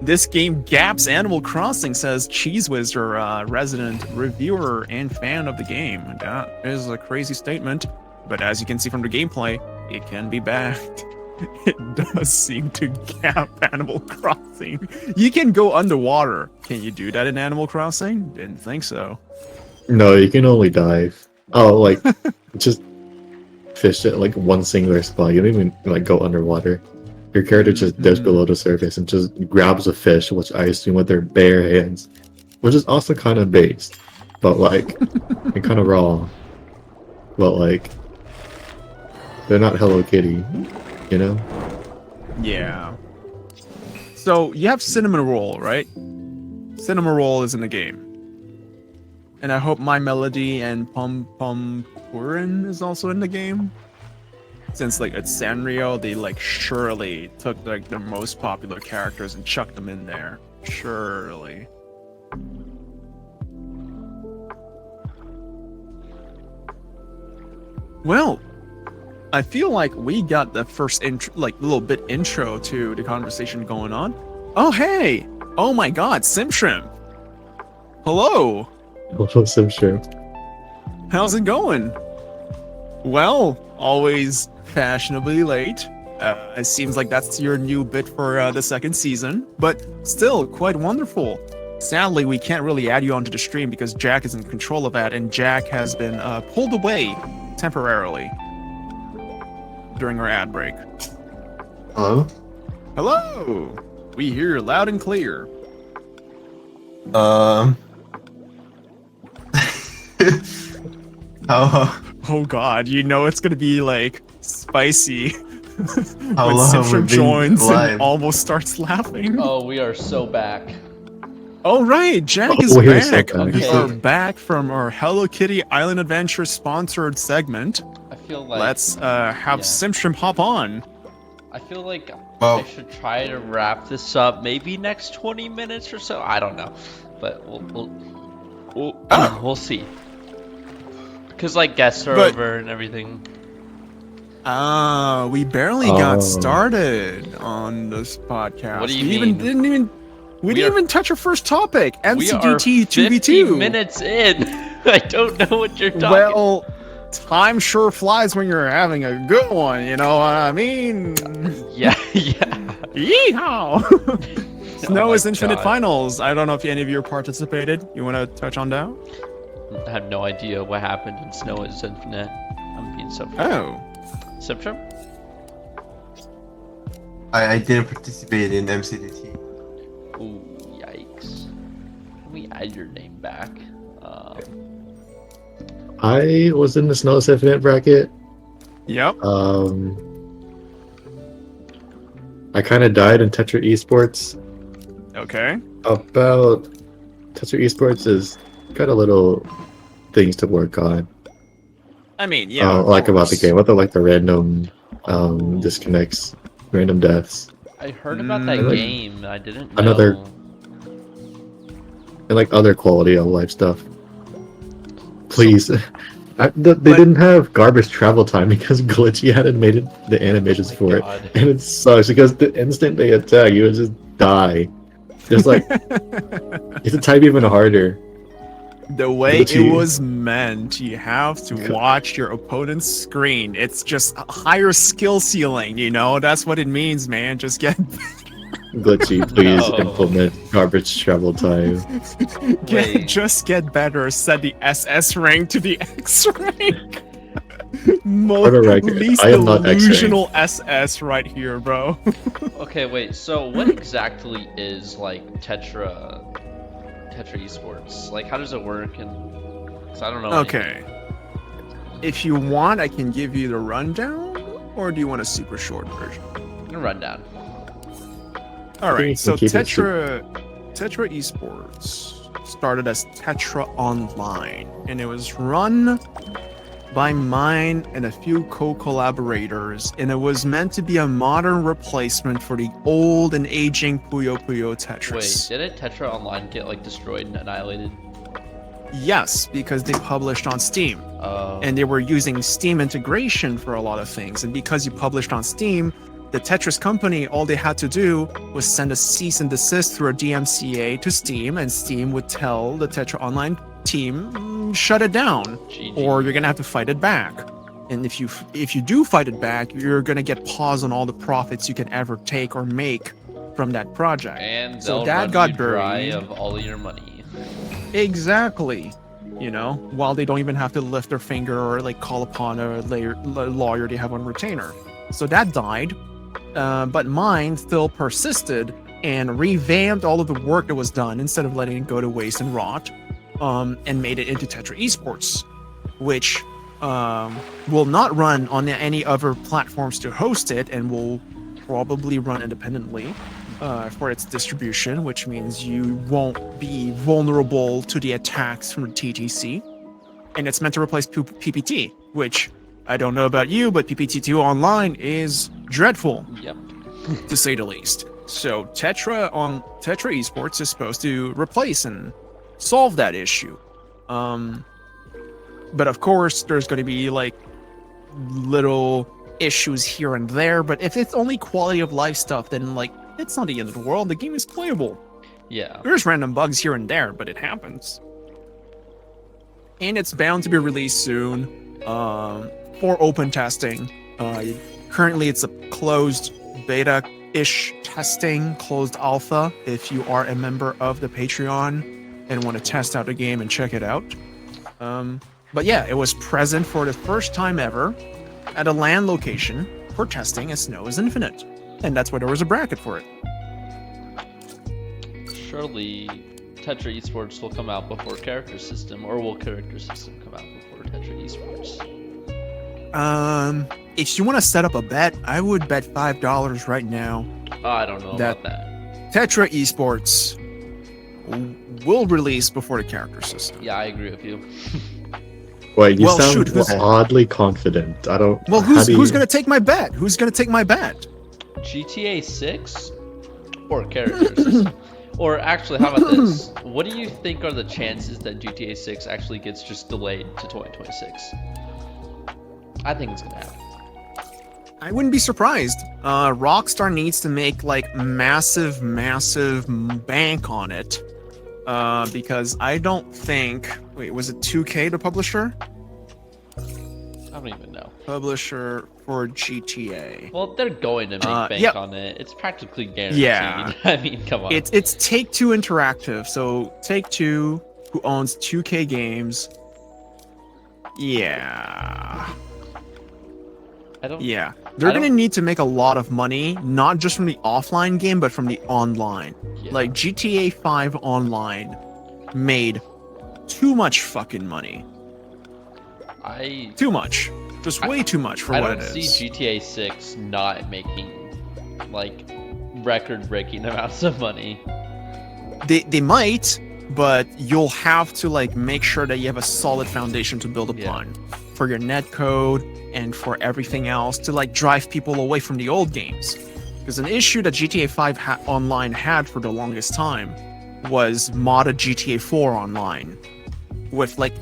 This game gaps Animal Crossing, says CHEEZWHIZ, your resident reviewer and fan of the game. That is a crazy statement, but as you can see from the gameplay, it can be backed. It does seem to gap Animal Crossing. You can go underwater. Can you do that in Animal Crossing? Didn't think so. No, you can only dive. Oh, like just fish at like one singular spot. You don't even like go underwater. Your character just dips below the surface and just grabs a fish, which I assume with their bare hands, which is also kind of based, but like and kind of raw. But like they're not Hello Kitty, you know? Yeah. So you have Cinnamon Roll, right? Cinnamon Roll is in the game. And I hope My Melody and Pum Pum Purin is also in the game. Since like it's Sanrio, they like surely took like their most popular characters and chucked them in there. Surely. Well, I feel like we got the first little bit intro to the conversation going on. Oh hey! Oh my God, Simshrim! Hello! Hello, Simshrim. How's it going? Well, always fashionably late. It seems like that's your new bit for the second season, but still quite wonderful. Sadly, we can't really add you onto the stream because Jack is in control of that, and Jack has been pulled away temporarily during our ad break. Hello? Hello! We hear you loud and clear. How Oh God, you know it's gonna be like spicy when long have we Simshrim been joins live? and almost starts laughing. Oh, we are so back. Oh right, Jack Oh, is we're so back. back. We Okay. are back from our Hello Kitty Island Adventure sponsored segment. I feel like Let's have yeah. Simshrim hop on. I feel like Well- I should try to wrap this up maybe next 20 minutes or so. I don't know, but we'll see. Cause like guests are But- over and everything. We barely got Oh. started on this podcast. What do you we even mean? didn't even we didn't are- even touch our first topic. We are MCDT 50 2v2. minutes in. I don't know what you're talking. Well, time sure flies when you're having a good one. You know what I mean? yeah. Yeehaw! Oh Snow my is Infinite God. Finals. I don't know if any of you participated. You want to touch on that? I have no idea what happened in Snow is Infinite. I'm being so. Oh. Subtram? I didn't participate in MCDT. Ooh, yikes. Let me add your name back. I was in the Snow Infinite bracket. Yep. I kind of died in Tetra Esports. Okay. About Tetra Esports is got a little things to work on. I mean, yeah. of like about the course. game, what the like the random disconnects, random deaths, I heard about that Mm. game. I didn't know. Another- and like other quality of life stuff. Please, they didn't have garbage travel time because Glitchy hadn't made it, the animations for it, God. and it sucks because the instant they attack, you would just die. Just like it's a type even harder. The way But it you- was meant, you have to Okay. watch your opponent's screen. It's just a higher skill ceiling, you know? That's what it means, man. Just get Glitchy, please No. implement garbage travel time. Wait. just get better. Set the SS rank to the X rank. For the record, Least I am not X-rank. delusional SS right here, bro. Okay, wait. So what exactly is like Tetra Esports? Like, how does it work? And 'cause I don't know. Okay. If you want, I can give you the rundown, or do you want a super short version? anything. Rundown. All I think right, you so can keep it Tetra Esports started as Tetra Online, and it was run by mine and a few co-collaborators, and it was meant to be a modern replacement for the old and aging Puyo Puyo Tetris. Wait, didn't Tetra Online get like destroyed and annihilated? Yes, because they published on Steam, and they were using Steam integration for a lot of things, and because you published on Steam, the Tetris company, all they had to do was send a cease and desist through a DMCA to Steam, and Steam would tell the Tetra Online team, shut it down, GG. or you're gonna have to fight it back. And if you do fight it back, you're gonna get paused on all the profits you can ever take or make from that project. and so they'll that run got you dry buried. of all of your money. Exactly. You know, while they don't even have to lift their finger or like call upon a lawyer they have on retainer. So that died. But mine still persisted and revamped all of the work that was done instead of letting it go to waste and rot, and made it into Tetra Esports, which will not run on any other platforms to host it and will probably run independently for its distribution, which means you won't be vulnerable to the attacks from the TTC. And it's meant to replace PPT, which I don't know about you, but PPT2 Online is dreadful, Yep. to say the least. So Tetra Esports is supposed to replace and solve that issue. But of course, there's going to be like little issues here and there, but if it's only quality of life stuff, then like it's not the end of the world. The game is playable. Yeah. There's random bugs here and there, but it happens. And it's bound to be released soon for open testing. Currently, it's a closed beta-ish testing, closed alpha, if you are a member of the Patreon and want to test out the game and check it out. But yeah, it was present for the first time ever at a LAN location for testing as Snow is Infinite. And that's why there was a bracket for it. Surely Tetra Esports will come out before Character System, or will Character System come out before Tetra Esports? If you want to set up a bet, I would bet $5 right now. I don't know about that. Tetra Esports will release before the Character System. Yeah, I agree with you. Wait, you Well, sound shoot, who's- oddly confident. I don't. Well, how do you- who's gonna take my bet? Who's gonna take my bet? GTA 6 or Character System? Or actually, how about this? What do you think are the chances that GTA 6 actually gets just delayed to 2026? I think it's gonna happen. I wouldn't be surprised. Rockstar needs to make like massive bank on it. Because I don't think. Wait, was it 2K the publisher? I don't even know. Publisher for GTA. Well, they're going to make bank yep. on it. It's practically guaranteed. Yeah. I mean, come on. It's Take-Two Interactive. So Take-Two, who owns 2K Games. Yeah. Yeah. They're going to need to make a lot of money, not just from the offline game, but from the online. Yeah. Like GTA 5 Online made too much fucking money. Too much. Just way too much for I what it don't is. see GTA 6 not making like record-breaking amounts of money. They might, but you'll have to like make sure that you have a solid foundation to build upon for your netcode and for everything else to like drive people away from the old games. Because an issue that GTA 5 Online had for the longest time was modded GTA 4 Online with like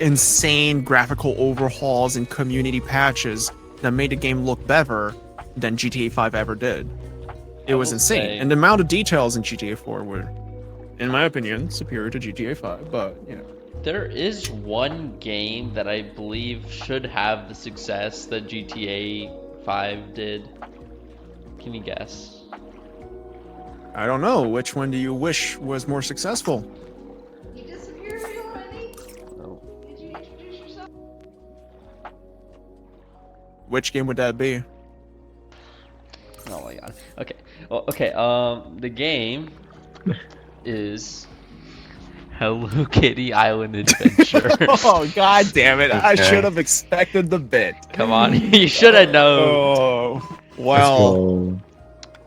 insane graphical overhauls and community patches that made the game look better than GTA 5 ever did. It was insane. And the amount of details in GTA 4 were, in my opinion, superior to GTA 5, but you know. There is one game that I believe should have the success that GTA 5 did. Can you guess? I don't know. Which one do you wish was more successful? You disappeared already? No. Did you introduce yourself? Which game would that be? Oh my god. Okay. Well, okay. The game is Hello Kitty Island Adventure. Oh, god damn it. I Okay. should have expected the bit. Come on, you should have known. Oh, well, So,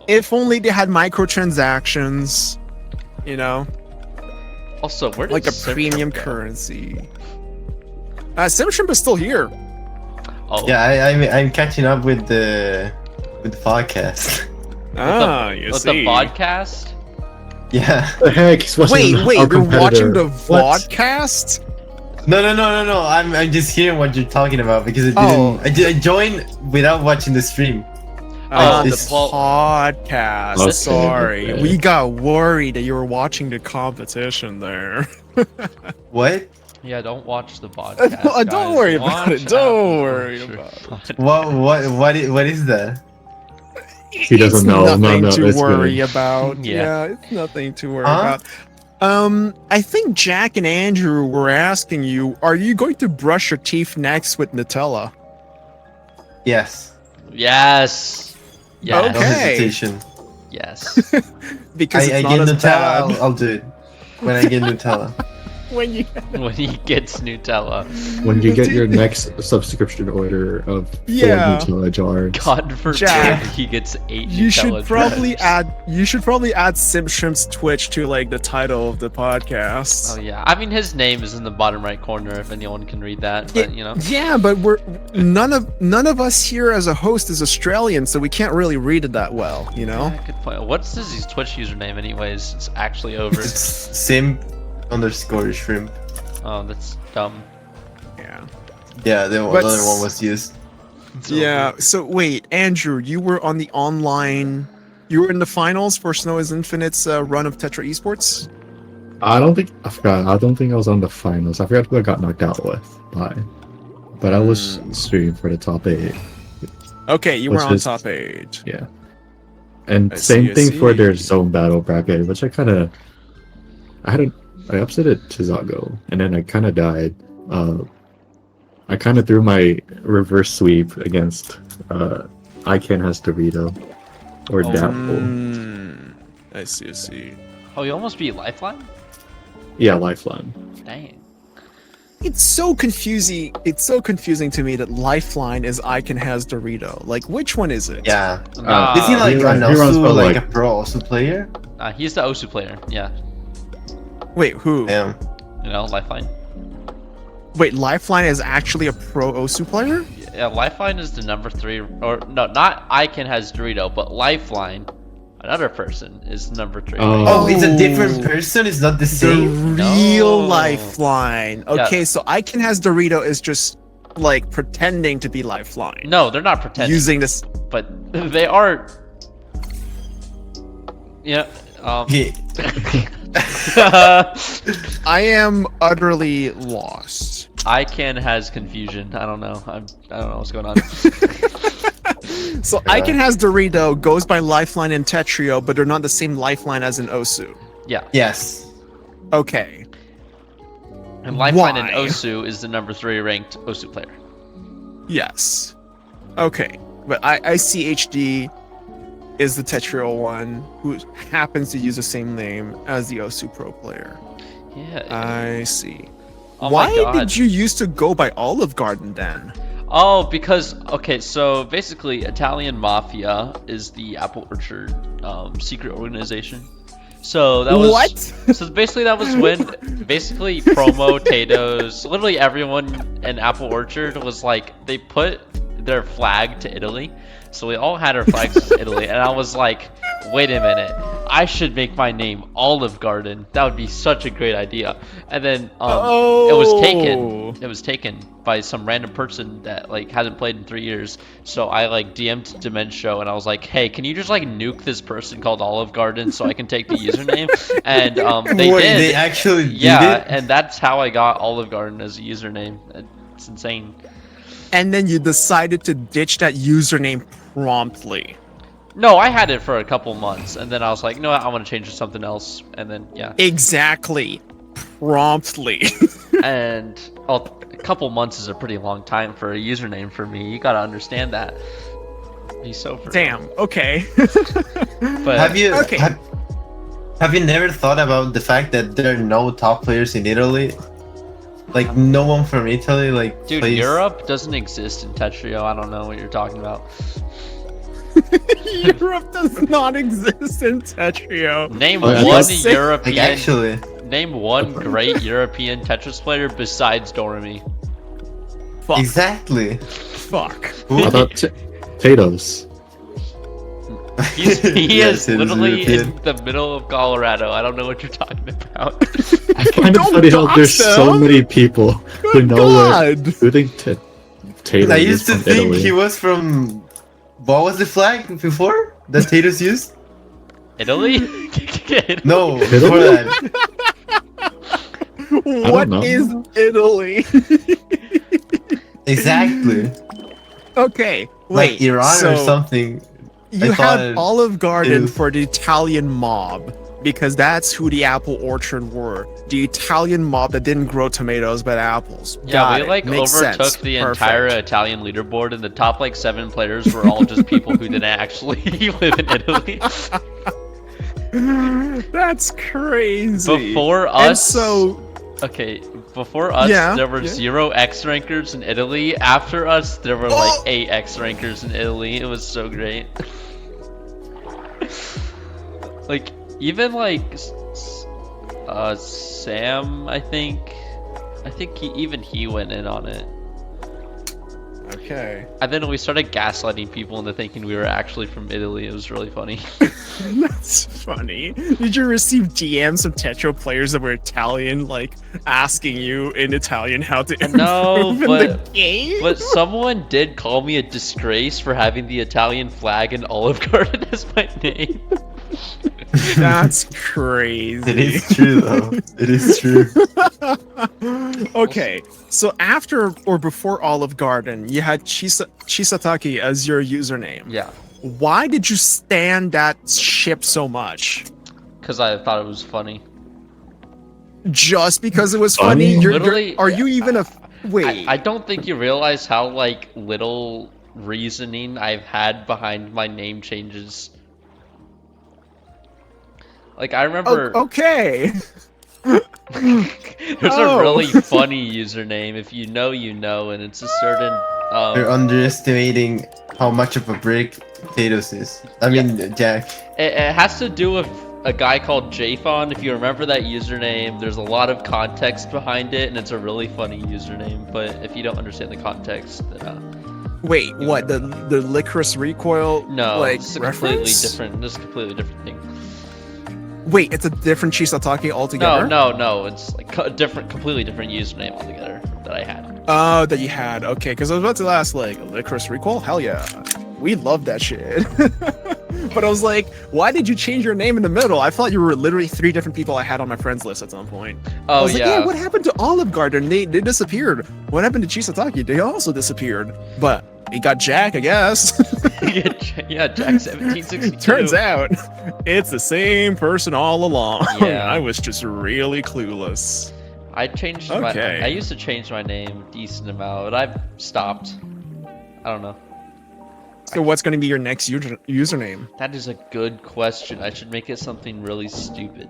if only they had microtransactions, you know, Also, where did like a Simp premium go? currency. SimShrimp is still here. Oh, Yeah, I'm catching up with the podcast. You with the podcast. Yeah. the heck? He's watching Wait, our you're watching competitor. the What? vodcast? No. I'm just hearing what you're talking about because Oh. I joined without watching the stream. The it's- podcast. Okay, Sorry, okay. we got worried that you were watching the competition there. What? Yeah, don't watch the podcast. Don't guys. worry about it. Watch Don't Apple worry Culture about it. Podcast. What is that? He doesn't It's know. No, Nothing no, to it's worry good. about. Yeah. It's nothing to worry Huh? about. I think Jack and Andrew were asking you, are you going to brush your teeth next with Nutella? Yes. Yes. Yes. No Okay. hesitation. Yes. Because I it's get not as Nutella. bad I'll do it when I get Nutella. when you. When he gets Nutella. When you get your next subscription order of Yeah. 4 Nutella jars. God forbid Jack, he gets 8 You Nutella should probably jars. add. You should probably add SimShrimp's Twitch to like the title of the podcast. Oh yeah, I mean his name is in the bottom right corner if anyone can read that, but you know. Yeah, but we're none of us here as a host is Australian, so we can't really read it that well, you know. Yeah, good point. What's his Twitch username anyways? It's actually over. It's sim_shrimp. Oh, that's dumb. Yeah. Yeah, the But other one was used. Yeah. So wait, Andrew, you were on the online. You were in the finals for Snow is Infinite's run of Tetra Esports. I forgot. I don't think I was on the finals. I forgot who I got knocked out with by. But I was streaming for the top 8. Okay, you Which were on is- top 8. Yeah. And I same see, I thing for see. their zone battle bracket, which I upsetted Chizago, and then I kind of died. I kind of threw my reverse sweep against Ican has Dorito or Oh. Dapple. I see. I see. Oh, you almost beat Lifeline? Yeah, Lifeline. Dang. It's so confusing. It's so confusing to me that Lifeline is Icon has Dorito. Like, which one is it? Yeah. Nah, Is he like he an runs Osu, for, like like- a pro Osu player? He's the Osu player. Yeah. Wait, who? Yeah. You know, Lifeline. Wait, Lifeline is actually a pro Osu player? Yeah, Lifeline is the number 3, or no, not Icon has Dorito, but Lifeline, another person, is number 3. Oh, it's a Oh. different person. It's not the The same. real No. Lifeline. Okay, so Icon has Dorito is just like pretending to be Lifeline. No, they're not pretending, Using this. but they are. Yeah. Okay. I am utterly lost. Icon has confusion. I don't know. I don't know what's going on. So Icon has Dorito, goes by Lifeline and Tetrio, but they're not the same Lifeline as in Osu. Yeah. Yes. Okay. And Lifeline and Why? Osu is the number 3 ranked Osu player. Yes. Okay. But ICHD is the Tetrio one who happens to use the same name as the Osu Pro player. Yeah. I see. Oh my Why God. did you used to go by Olive Garden then? Oh, because okay, so basically, Italian Mafia is the Apple Orchard secret organization. So that was What? So basically, that was when basically promo Tato's, literally everyone in Apple Orchard was like they put their flag to Italy. So we all had our flags to Italy, and I was like, wait a minute, I should make my name Olive Garden. That would be such a great idea. And then it was taken. It was taken by some random person that like hasn't played in 3 years. So I like DM'd Dementia, and I was like, hey, can you just like nuke this person called Olive Garden so I can take the username? And they Wait, did. they actually Yeah, did it? and that's how I got Olive Garden as a username. It's insane. And then you decided to ditch that username promptly. No, I had it for a couple months, and then I was like, no, I want to change it to something else, and then yeah, Exactly. Promptly. and a couple months is a pretty long time for a username for me. You gotta understand that. He's so for Damn. Okay. But Have you Okay. have you never thought about the fact that there are no top players in Italy? Like no one from Italy like dude, plays... Europe doesn't exist in Tetrio. I don't know what you're talking about. Europe does not exist in Tetrio. Name Oh, I one thought- Like European. actually, Name one great European Tetris player besides Doremi. Fuck. exactly. Fuck. I thought Tato's. He Yes, is it is literally European. in the middle of Colorado. I don't know what you're talking about. I find it Don't funny how dox there's so them. many people who Good know where. God. Who think Tato I is used to from think Italy. he was from... What was the flag before that Tatus used? Italy? No, before that. What know. is Italy? Exactly. Okay. Like Wait. Iran so or something. You I thought have it Olive Garden is- for the Italian mob because that's who the apple orchard were. The Italian mob that didn't grow tomatoes but apples. Yeah, Got we it. like Makes overtook sense. the Perfect. entire Italian leaderboard, and the top like 7 players were all just people who didn't actually live in Italy. That's crazy. Before And us, so okay, before us, Yeah, there were yeah. 0 X rankers in Italy. After us, there were Oh! like 8 X rankers in Italy. It was so great. Like even like Sam, I think he went in on it. Okay. And then we started gaslighting people into thinking we were actually from Italy. It was really funny. That's funny. Did you receive DMs from Tetro players that were Italian, like asking you in Italian how to improve No, in the game? but someone did call me a disgrace for having the Italian flag and Olive Garden as my name. That's crazy. It is true, though. It is true. Okay, so after or before Olive Garden, you had Chisataki as your username. Yeah, Why did you stand that ship so much? because I thought it was funny. Just because it was funny? Funny? Literally, are you even a... Wait. I don't think you realize how like little reasoning I've had behind my name changes. Like I remember Okay. there's Oh. a really funny username. If you know, you know, and it's a certain. You're underestimating how much of a brick potatoes is. I mean, Jack. It has to do with a guy called Jafon. If you remember that username, there's a lot of context behind it, and it's a really funny username. But if you don't understand the context, then Wait, what? The licorice recoil? no, like it's a completely reference? different. This is a completely different thing. Wait, it's a different Chisataki altogether? No, it's like a different, completely different username altogether that I had. Oh, that you had. Okay, because I was about to ask, like, licorice recoil? Hell yeah. We love that shit. But I was like, why did you change your name in the middle? I thought you were literally 3 different people I had on my friends list at some point. I Oh was like, yeah, yeah, what happened to Olive Garden? They disappeared. What happened to Chisataki? They also disappeared. But he got Jack, I guess. yeah, Jack 1762. Turns out, it's the same person all along. Yeah. I was just really clueless. I changed Okay. I used to change my name decent amount, but I've stopped. I don't know. So what's going to be your next username? That is a good question. I should make it something really stupid.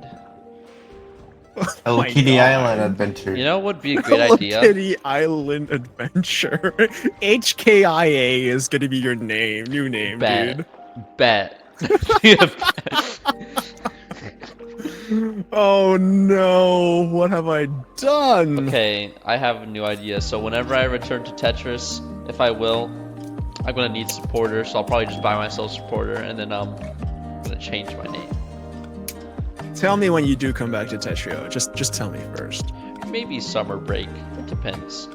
Hello my Kitty God. Island Adventure. You know what would be a great Hello idea? Kitty Island Adventure. HKIA is going to be your name. New name, Bet. dude. Bet. Oh no, what have I done? Okay, I have a new idea. So whenever I return to Tetris, if I will, I'm gonna need supporter, so I'll probably just buy myself supporter, and then I'm gonna change my name. Tell me when you do come back to Tetrio. Just tell me first. Maybe summer break. It depends.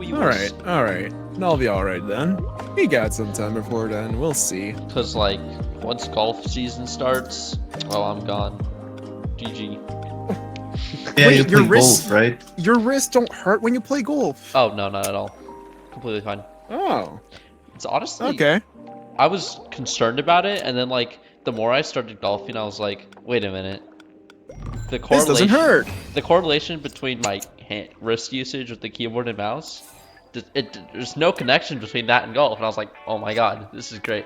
Alright. I'll be alright then. We got some time before then. We'll see. Because like once golf season starts, well, I'm gone. GG. Yeah, Wait, you your play wrist- golf, right? Your wrists don't hurt when you play golf. Oh no, not at all. Completely fine. Oh, It's honestly okay. I was concerned about it, and then like the more I started golfing, I was like, wait a minute. The This doesn't correlation, hurt. the correlation between my wrist usage with the keyboard and mouse, there's no connection between that and golf, and I was like, oh my god, this is great.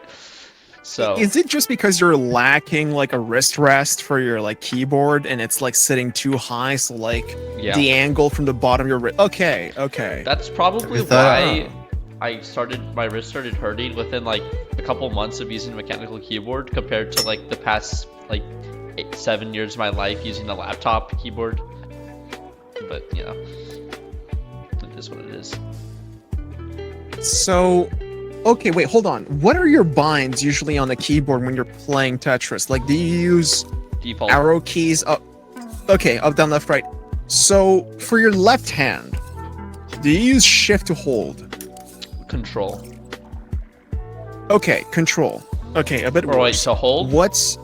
So Is it just because you're lacking like a wrist rest for your like keyboard and it's like sitting too high, so like yeah, the angle from the bottom of your wrist? Okay. that's probably Is that- why my wrist started hurting within like a couple months of using a mechanical keyboard compared to like the past like 7 years of my life using a laptop keyboard. But you know, it is what it is. So, okay, wait, hold on. What are your binds usually on the keyboard when you're playing Tetris? Like, do you use Default. arrow keys up? Okay, up, down, left, right. So, for your left hand, do you use shift to hold? Control. Okay, control. Okay, a bit Or wait, worse. so hold? What's...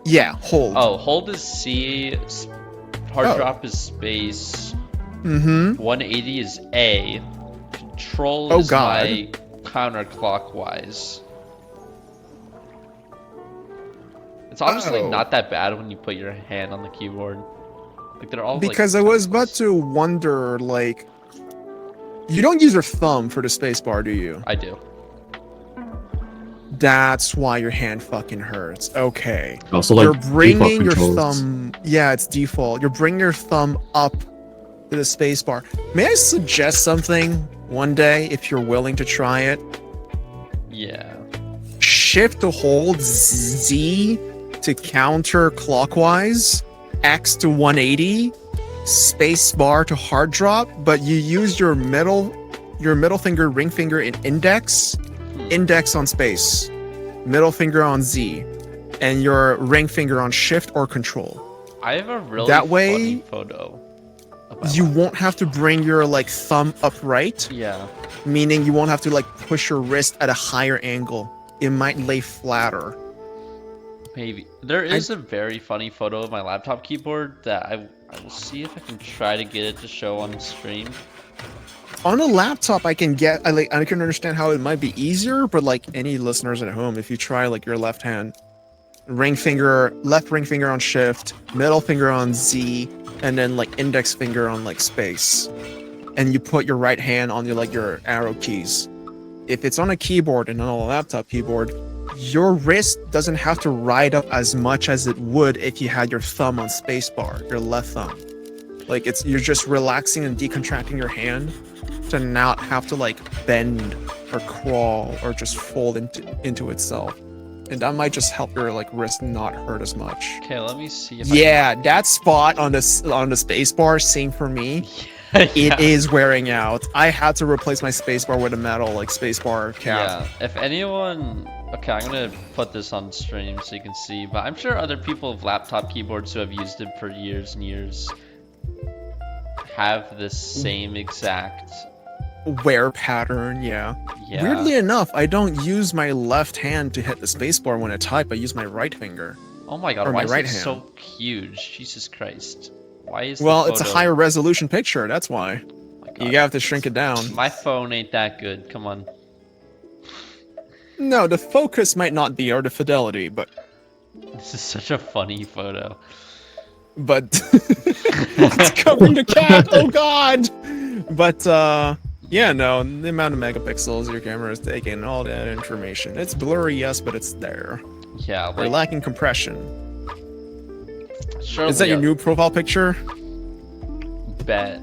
Yeah, hold. Oh, hold is C, hard Oh. drop is space, Mm-hmm. 180 is A, control Oh, is God. my counterclockwise. It's honestly Oh. not that bad when you put your hand on the keyboard. Like they're all Because I like, was about to wonder, like... You don't use your thumb for the spacebar, do you? I do. That's why your hand fucking hurts. Okay. Also, like You're default bringing your controls. thumb. Yeah, it's default. You're bringing your thumb up to the spacebar. May I suggest something one day if you're willing to try it? Yeah. Shift to hold, Z to counter clockwise, X to 180, spacebar to hard drop, but you use your your middle finger, ring finger, and index. Index on space, middle finger on Z, and your ring finger on shift or control. I have a really That way, funny photo. of my You life. won't have to bring your like thumb upright, Yeah. meaning you won't have to like push your wrist at a higher angle. It might lay flatter. Maybe. There is a very funny photo of my laptop keyboard that I will see if I can try to get it to show on stream. On a laptop, I can understand how it might be easier, but like any listeners at home, if you try like your left hand, left ring finger on shift, middle finger on Z, and then like index finger on like space, and you put your right hand on your arrow keys. If it's on a keyboard and on a laptop keyboard, your wrist doesn't have to ride up as much as it would if you had your thumb on spacebar, your left thumb. Like you're just relaxing and decontracting your hand to not have to like bend or crawl or just fold into itself. And that might just help your like wrist not hurt as much. Okay, let me see if Yeah, that spot on the spacebar, same for me. I It is wearing out. I had to replace my spacebar with a metal like spacebar cap. Yeah, if anyone... Okay, I'm gonna put this on stream so you can see, but I'm sure other people with laptop keyboards who have used it for years and years have this same exact... Wear pattern, yeah. Yeah. Weirdly enough, I don't use my left hand to hit the spacebar when I type. I use my right finger. Oh my god, or why my is right it hand. so huge? Jesus Christ. Why is the Well, it's a photo- higher resolution picture, that's why. Oh my You God. have to shrink it down. My phone ain't that good, come on. No, the focus might not be or the fidelity, but This is such a funny photo. it's covering the cat. Oh god. But yeah, no, the amount of megapixels your camera is taking, all that information. It's blurry, yes, but it's there. Yeah, We're like... lacking compression. Surely Is that your a- new profile picture? Bet.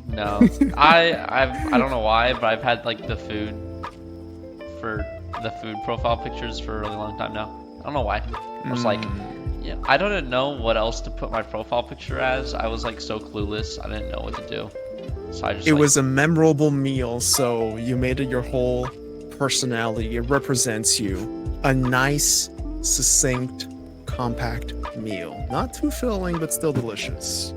No. I don't know why, but I've had like the food profile pictures for a really long time now. I don't know why. I was like, yeah, I didn't know what else to put my profile picture as. I was like so clueless. I didn't know what to do. So I just It like, was a memorable meal, so you made it your whole personality. It represents you. A nice, succinct, compact meal. Not too filling, but still delicious.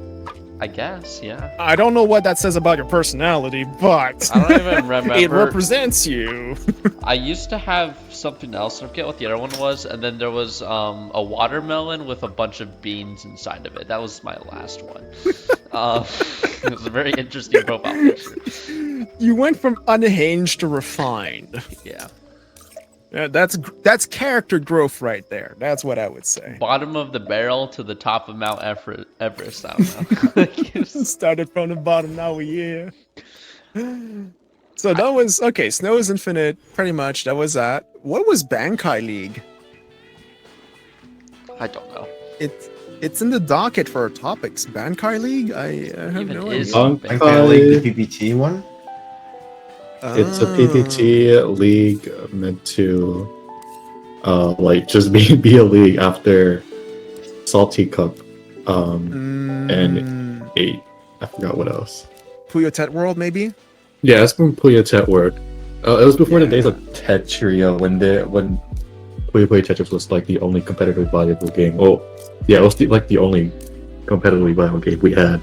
I guess, yeah. I don't know what that says about your personality, but I don't even remember. it represents you. I used to have something else. I forget what the other one was, and then there was a watermelon with a bunch of beans inside of it. That was my last one. It was a very interesting profile picture. You went from unhinged to refined. Yeah. Yeah, that's character growth right there. That's what I would say. Bottom of the barrel to the top of Mount Everest. I don't know. Started from the bottom, now we're here. So that was okay. Snow is Infinite, pretty much. That was that. What was Bankai League? I don't know. It's in the docket for topics. Bankai League? I have Even no is idea. Bankai I kind of like the PPT one. It's a Ah. PPT league meant to, like just be a league after Salty Cup, and 8. I forgot what else. Puyo Tet World, maybe? Yeah, it's from Puyo Tet World. It was before the days Yeah. of Tetria when Puyo Puyo Tetris was like the only competitively viable game. Oh, yeah, it was the only competitively viable game we had.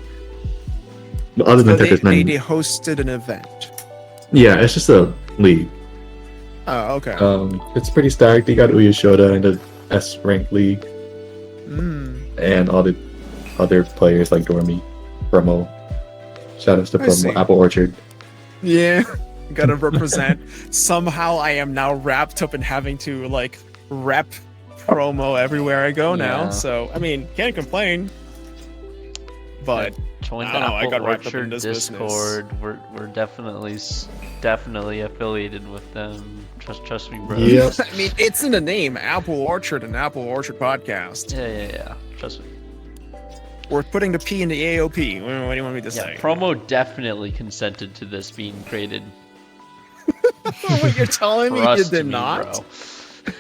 But other So than Tetris, they hosted an event. yeah, it's just a league. Oh, okay. It's pretty stacked. You got Uyashoda in the S rank league, and all the other players like Dormy, Promo. Shoutouts to I see. Promo, Apple Orchard. Yeah, gotta represent. Somehow I am now wrapped up in having to like rep promo everywhere I go now. Yeah. So I mean, can't complain. But Join I the don't know, I Apple got wrapped up in Orchard this business. Discord. We're definitely affiliated with them. Trust me, bro. Yep. I mean, it's in the name, Apple Orchard and Apple Orchard Podcast. Yeah. Trust me. We're putting the P in the AOP. What do you want me to Yeah, say? Promo definitely consented to this being created. What you're telling me you Trust did me, not? bro.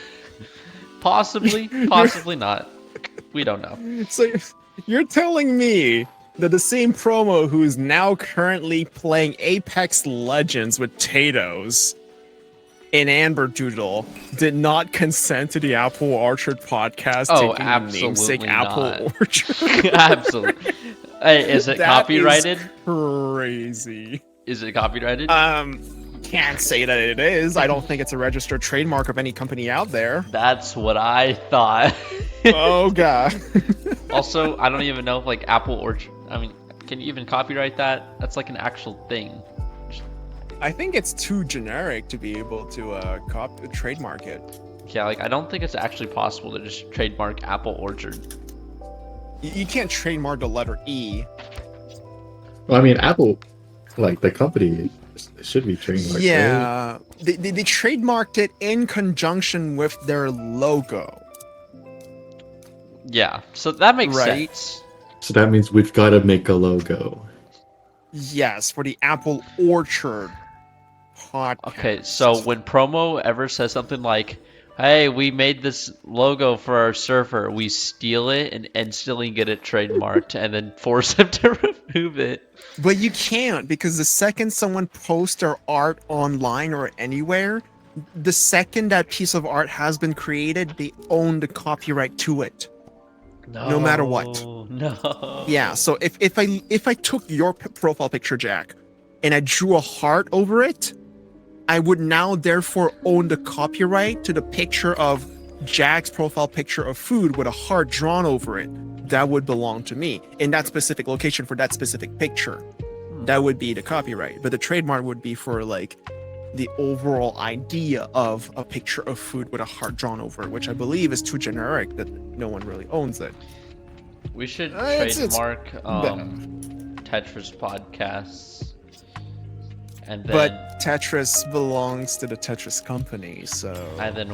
Possibly not. We don't know. So you're telling me the same promo who's now currently playing Apex Legends with Tatos in Amberdoodle did not consent to the Apple Orchard podcast Oh, taking the namesake absolutely Apple not. Orchard. Absolutely. Hey, is it That copyrighted? is crazy. Is it copyrighted? Can't say that it is. I don't think it's a registered trademark of any company out there. That's what I thought. Oh god. Also, I don't even know if like Apple Orchard. I mean, can you even copyright that? That's like an actual thing. I think it's too generic to be able to trademark it. Yeah, like I don't think it's actually possible to just trademark Apple Orchard. You can't trademark the letter E. Well, I mean, Apple, like the company, should be trademarked. Right? Yeah, they trademarked it in conjunction with their logo. Yeah, so that makes Right. sense. So that means we've got to make a logo. Yes, for the Apple Orchard podcast. Okay, so when promo ever says something like, "Hey, we made this logo for our server," we steal it and instantly get it trademarked, and then force them to remove it. But you can't, because the second someone posts their art online or anywhere, the second that piece of art has been created, they own the copyright to it. No matter what. No. Yeah, so if I took your profile picture, Jack, and I drew a heart over it, I would now therefore own the copyright to the picture of Jack's profile picture of food with a heart drawn over it. That would belong to me in that specific location for that specific picture. That would be the copyright, but the trademark would be for like the overall idea of a picture of food with a heart drawn over it, which I believe is too generic that no one really owns it. We should It's- trademark Tetris podcasts, and then But Tetris belongs to the Tetris company, so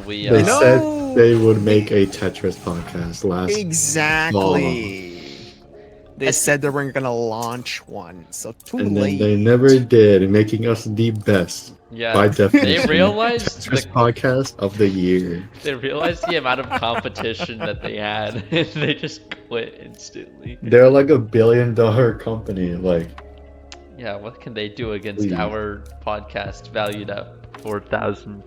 we They No! said they would make a Tetris podcast last. exactly. They said they weren't gonna launch one, so too And then late. they never did, making us the best by yeah, definition. they realized Tetris podcast of the year. they realized the amount of competition that they had, and they just quit instantly. They're like $1 billion company. Like, Yeah, what can they do against Please. our podcast valued at $4,000?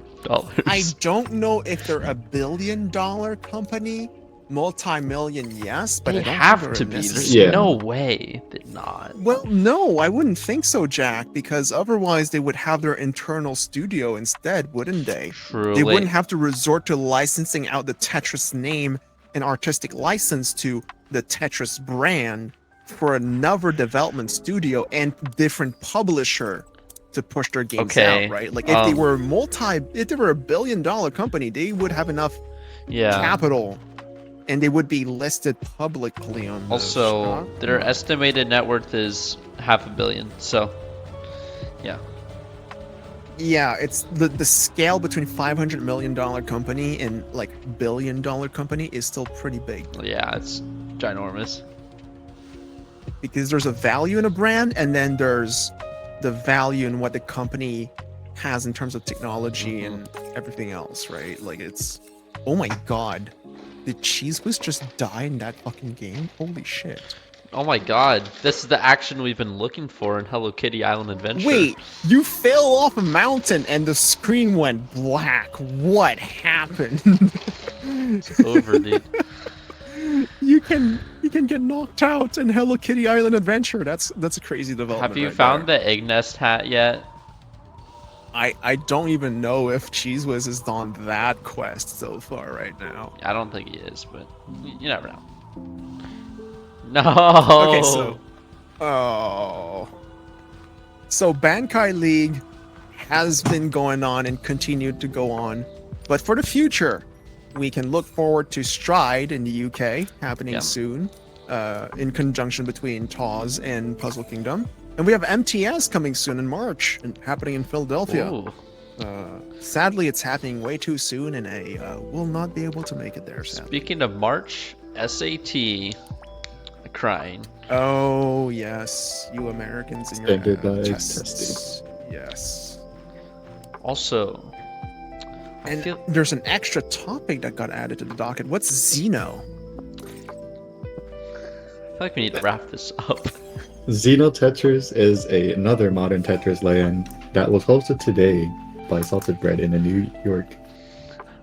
I don't know if they're $1 billion company, multi-million, yes, but They I don't have think to they're be. There's necessarily- Yeah. no way they're not. Well, no, I wouldn't think so, Jack, because otherwise they would have their internal studio instead, wouldn't they? Truly. They wouldn't have to resort to licensing out the Tetris name and artistic license to the Tetris brand for another development studio and different publisher to push their games Okay, out, right? Like if they um, were if they were $1 billion company, they would have enough Yeah. capital and they would be listed publicly on the Also, stock their market. estimated net worth is $500 million. So, yeah. Yeah, it's the scale between $500 million company and like $1 billion company is still pretty big Yeah, it's ginormous. because there's a value in a brand and then there's the value in what the company has in terms of technology and everything else, right? Like it's, oh my god, did CHEEZWHIZ just die in that fucking game? Holy shit. Oh my god, this is the action we've been looking for in Hello Kitty Island Adventure. Wait, you fell off a mountain and the screen went black. What happened? It's over, dude. You can get knocked out in Hello Kitty Island Adventure. That's a crazy development. Have you right found there. the egg nest hat yet? I don't even know if CHEEZWHIZ is on that quest so far right now. I don't think he is, but you never know. No. Okay, so so Bankai League has been going on and continued to go on, but for the future, we can look forward to Stride in the UK happening Yeah. soon, in conjunction between TAWS and Puzzle Kingdom, and we have MTS coming soon in March and happening in Philadelphia. Ooh. Sadly, it's happening way too soon, and I will not be able to make it there. Sadly. Speaking of March, SAT crying. Oh yes, you Americans in your Standardized tests. Yes. Also, I And feel there's an extra topic that got added to the docket. What's Xeno? like we need to wrap this up. Xeno Tetris is another modern Tetris land that was hosted today by Salted Bread in the New York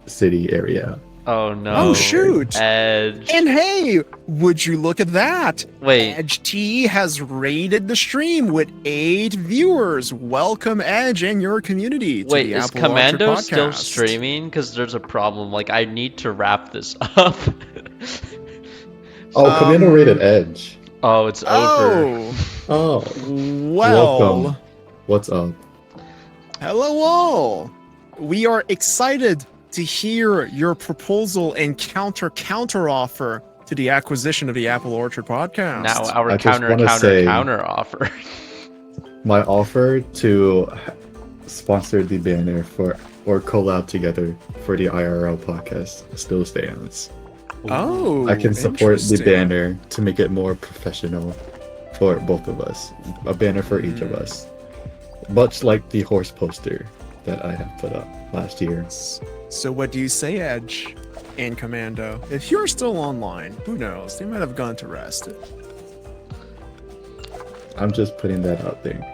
City area. Oh no. Oh, shoot. Edge. And hey, would you look at that? Wait. Edge T has rated the stream with 8 viewers. Welcome, Edge, and your community to Wait, the is Apple Orchard Commando still podcast. streaming? Because there's a problem. Like, I need to wrap this up. Oh, Commando rated Edge. Oh, it's over. Oh, Oh, well. welcome. What's up? Hello, all. We are excited to hear your proposal and counter offer to the acquisition of the Apple Orchard podcast. Now our I just wanna counter offer. My offer to sponsor the banner for or collab together for the IRL podcast still stands. Oh, I can support the interesting. banner to make it more professional for both of us. A banner for each of us. Much like the horse poster that I have put up last year. So what do you say, Edge and Commando? If you're still online, who knows? They might have gone to rest. I'm just putting that out there.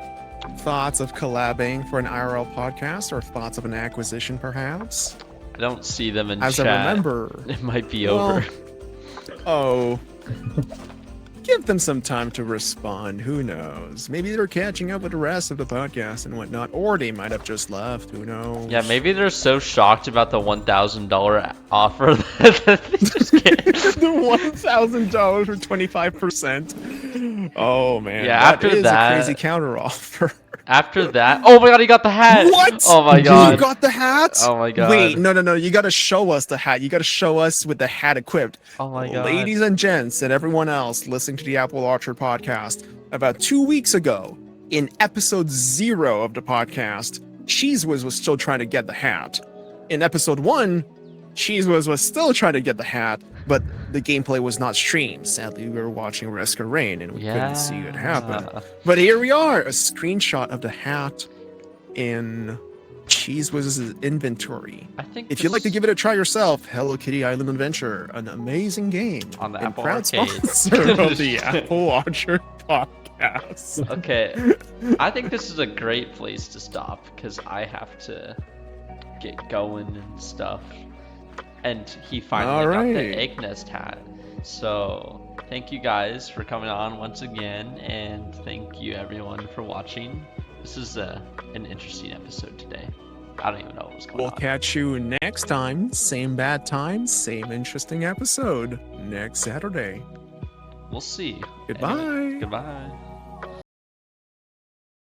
Thoughts of collabing for an IRL podcast, or thoughts of an acquisition, perhaps? I don't see them in As chat. I remember, It might be Well, over. oh, give them some time to respond. Who knows? Maybe they're catching up with the rest of the podcast and whatnot, or they might have just left. Who knows? Yeah, maybe they're so shocked about the $1,000 offer that they just can't. The $1,000 for 25%. Oh man, Yeah, that after is that- a crazy counter offer. After that, oh my god, he got the hat! What? Oh my You god! got the hat? Oh my god! Wait, no. You gotta show us the hat. You gotta show us with the hat equipped. Oh my god! Ladies and gents, and everyone else listening to the Apple Orchard podcast, about 2 weeks ago, in episode 0 of the podcast, CHEEZWHIZ was still trying to get the hat. In episode 1, CHEEZWHIZ was still trying to get the hat, but the gameplay was not streamed. Sadly, we were watching Risk of Rain and we couldn't see it happen. But here we are, a screenshot of the hat in CHEEZWHIZ's inventory. I think If you'd like to give it a try yourself, Hello Kitty Island Adventure, an amazing game. On the and Apple proud Arcade. sponsor of the Apple Orchard podcast. Okay, I think this is a great place to stop because I have to get going and stuff. And he finally got the Alright. egg nest hat. So thank you guys for coming on once again, and thank you everyone for watching. This is an interesting episode today. I don't even know what was going We'll on. catch you next time. Same bad time, same interesting episode next Saturday. We'll see. Goodbye. Goodbye.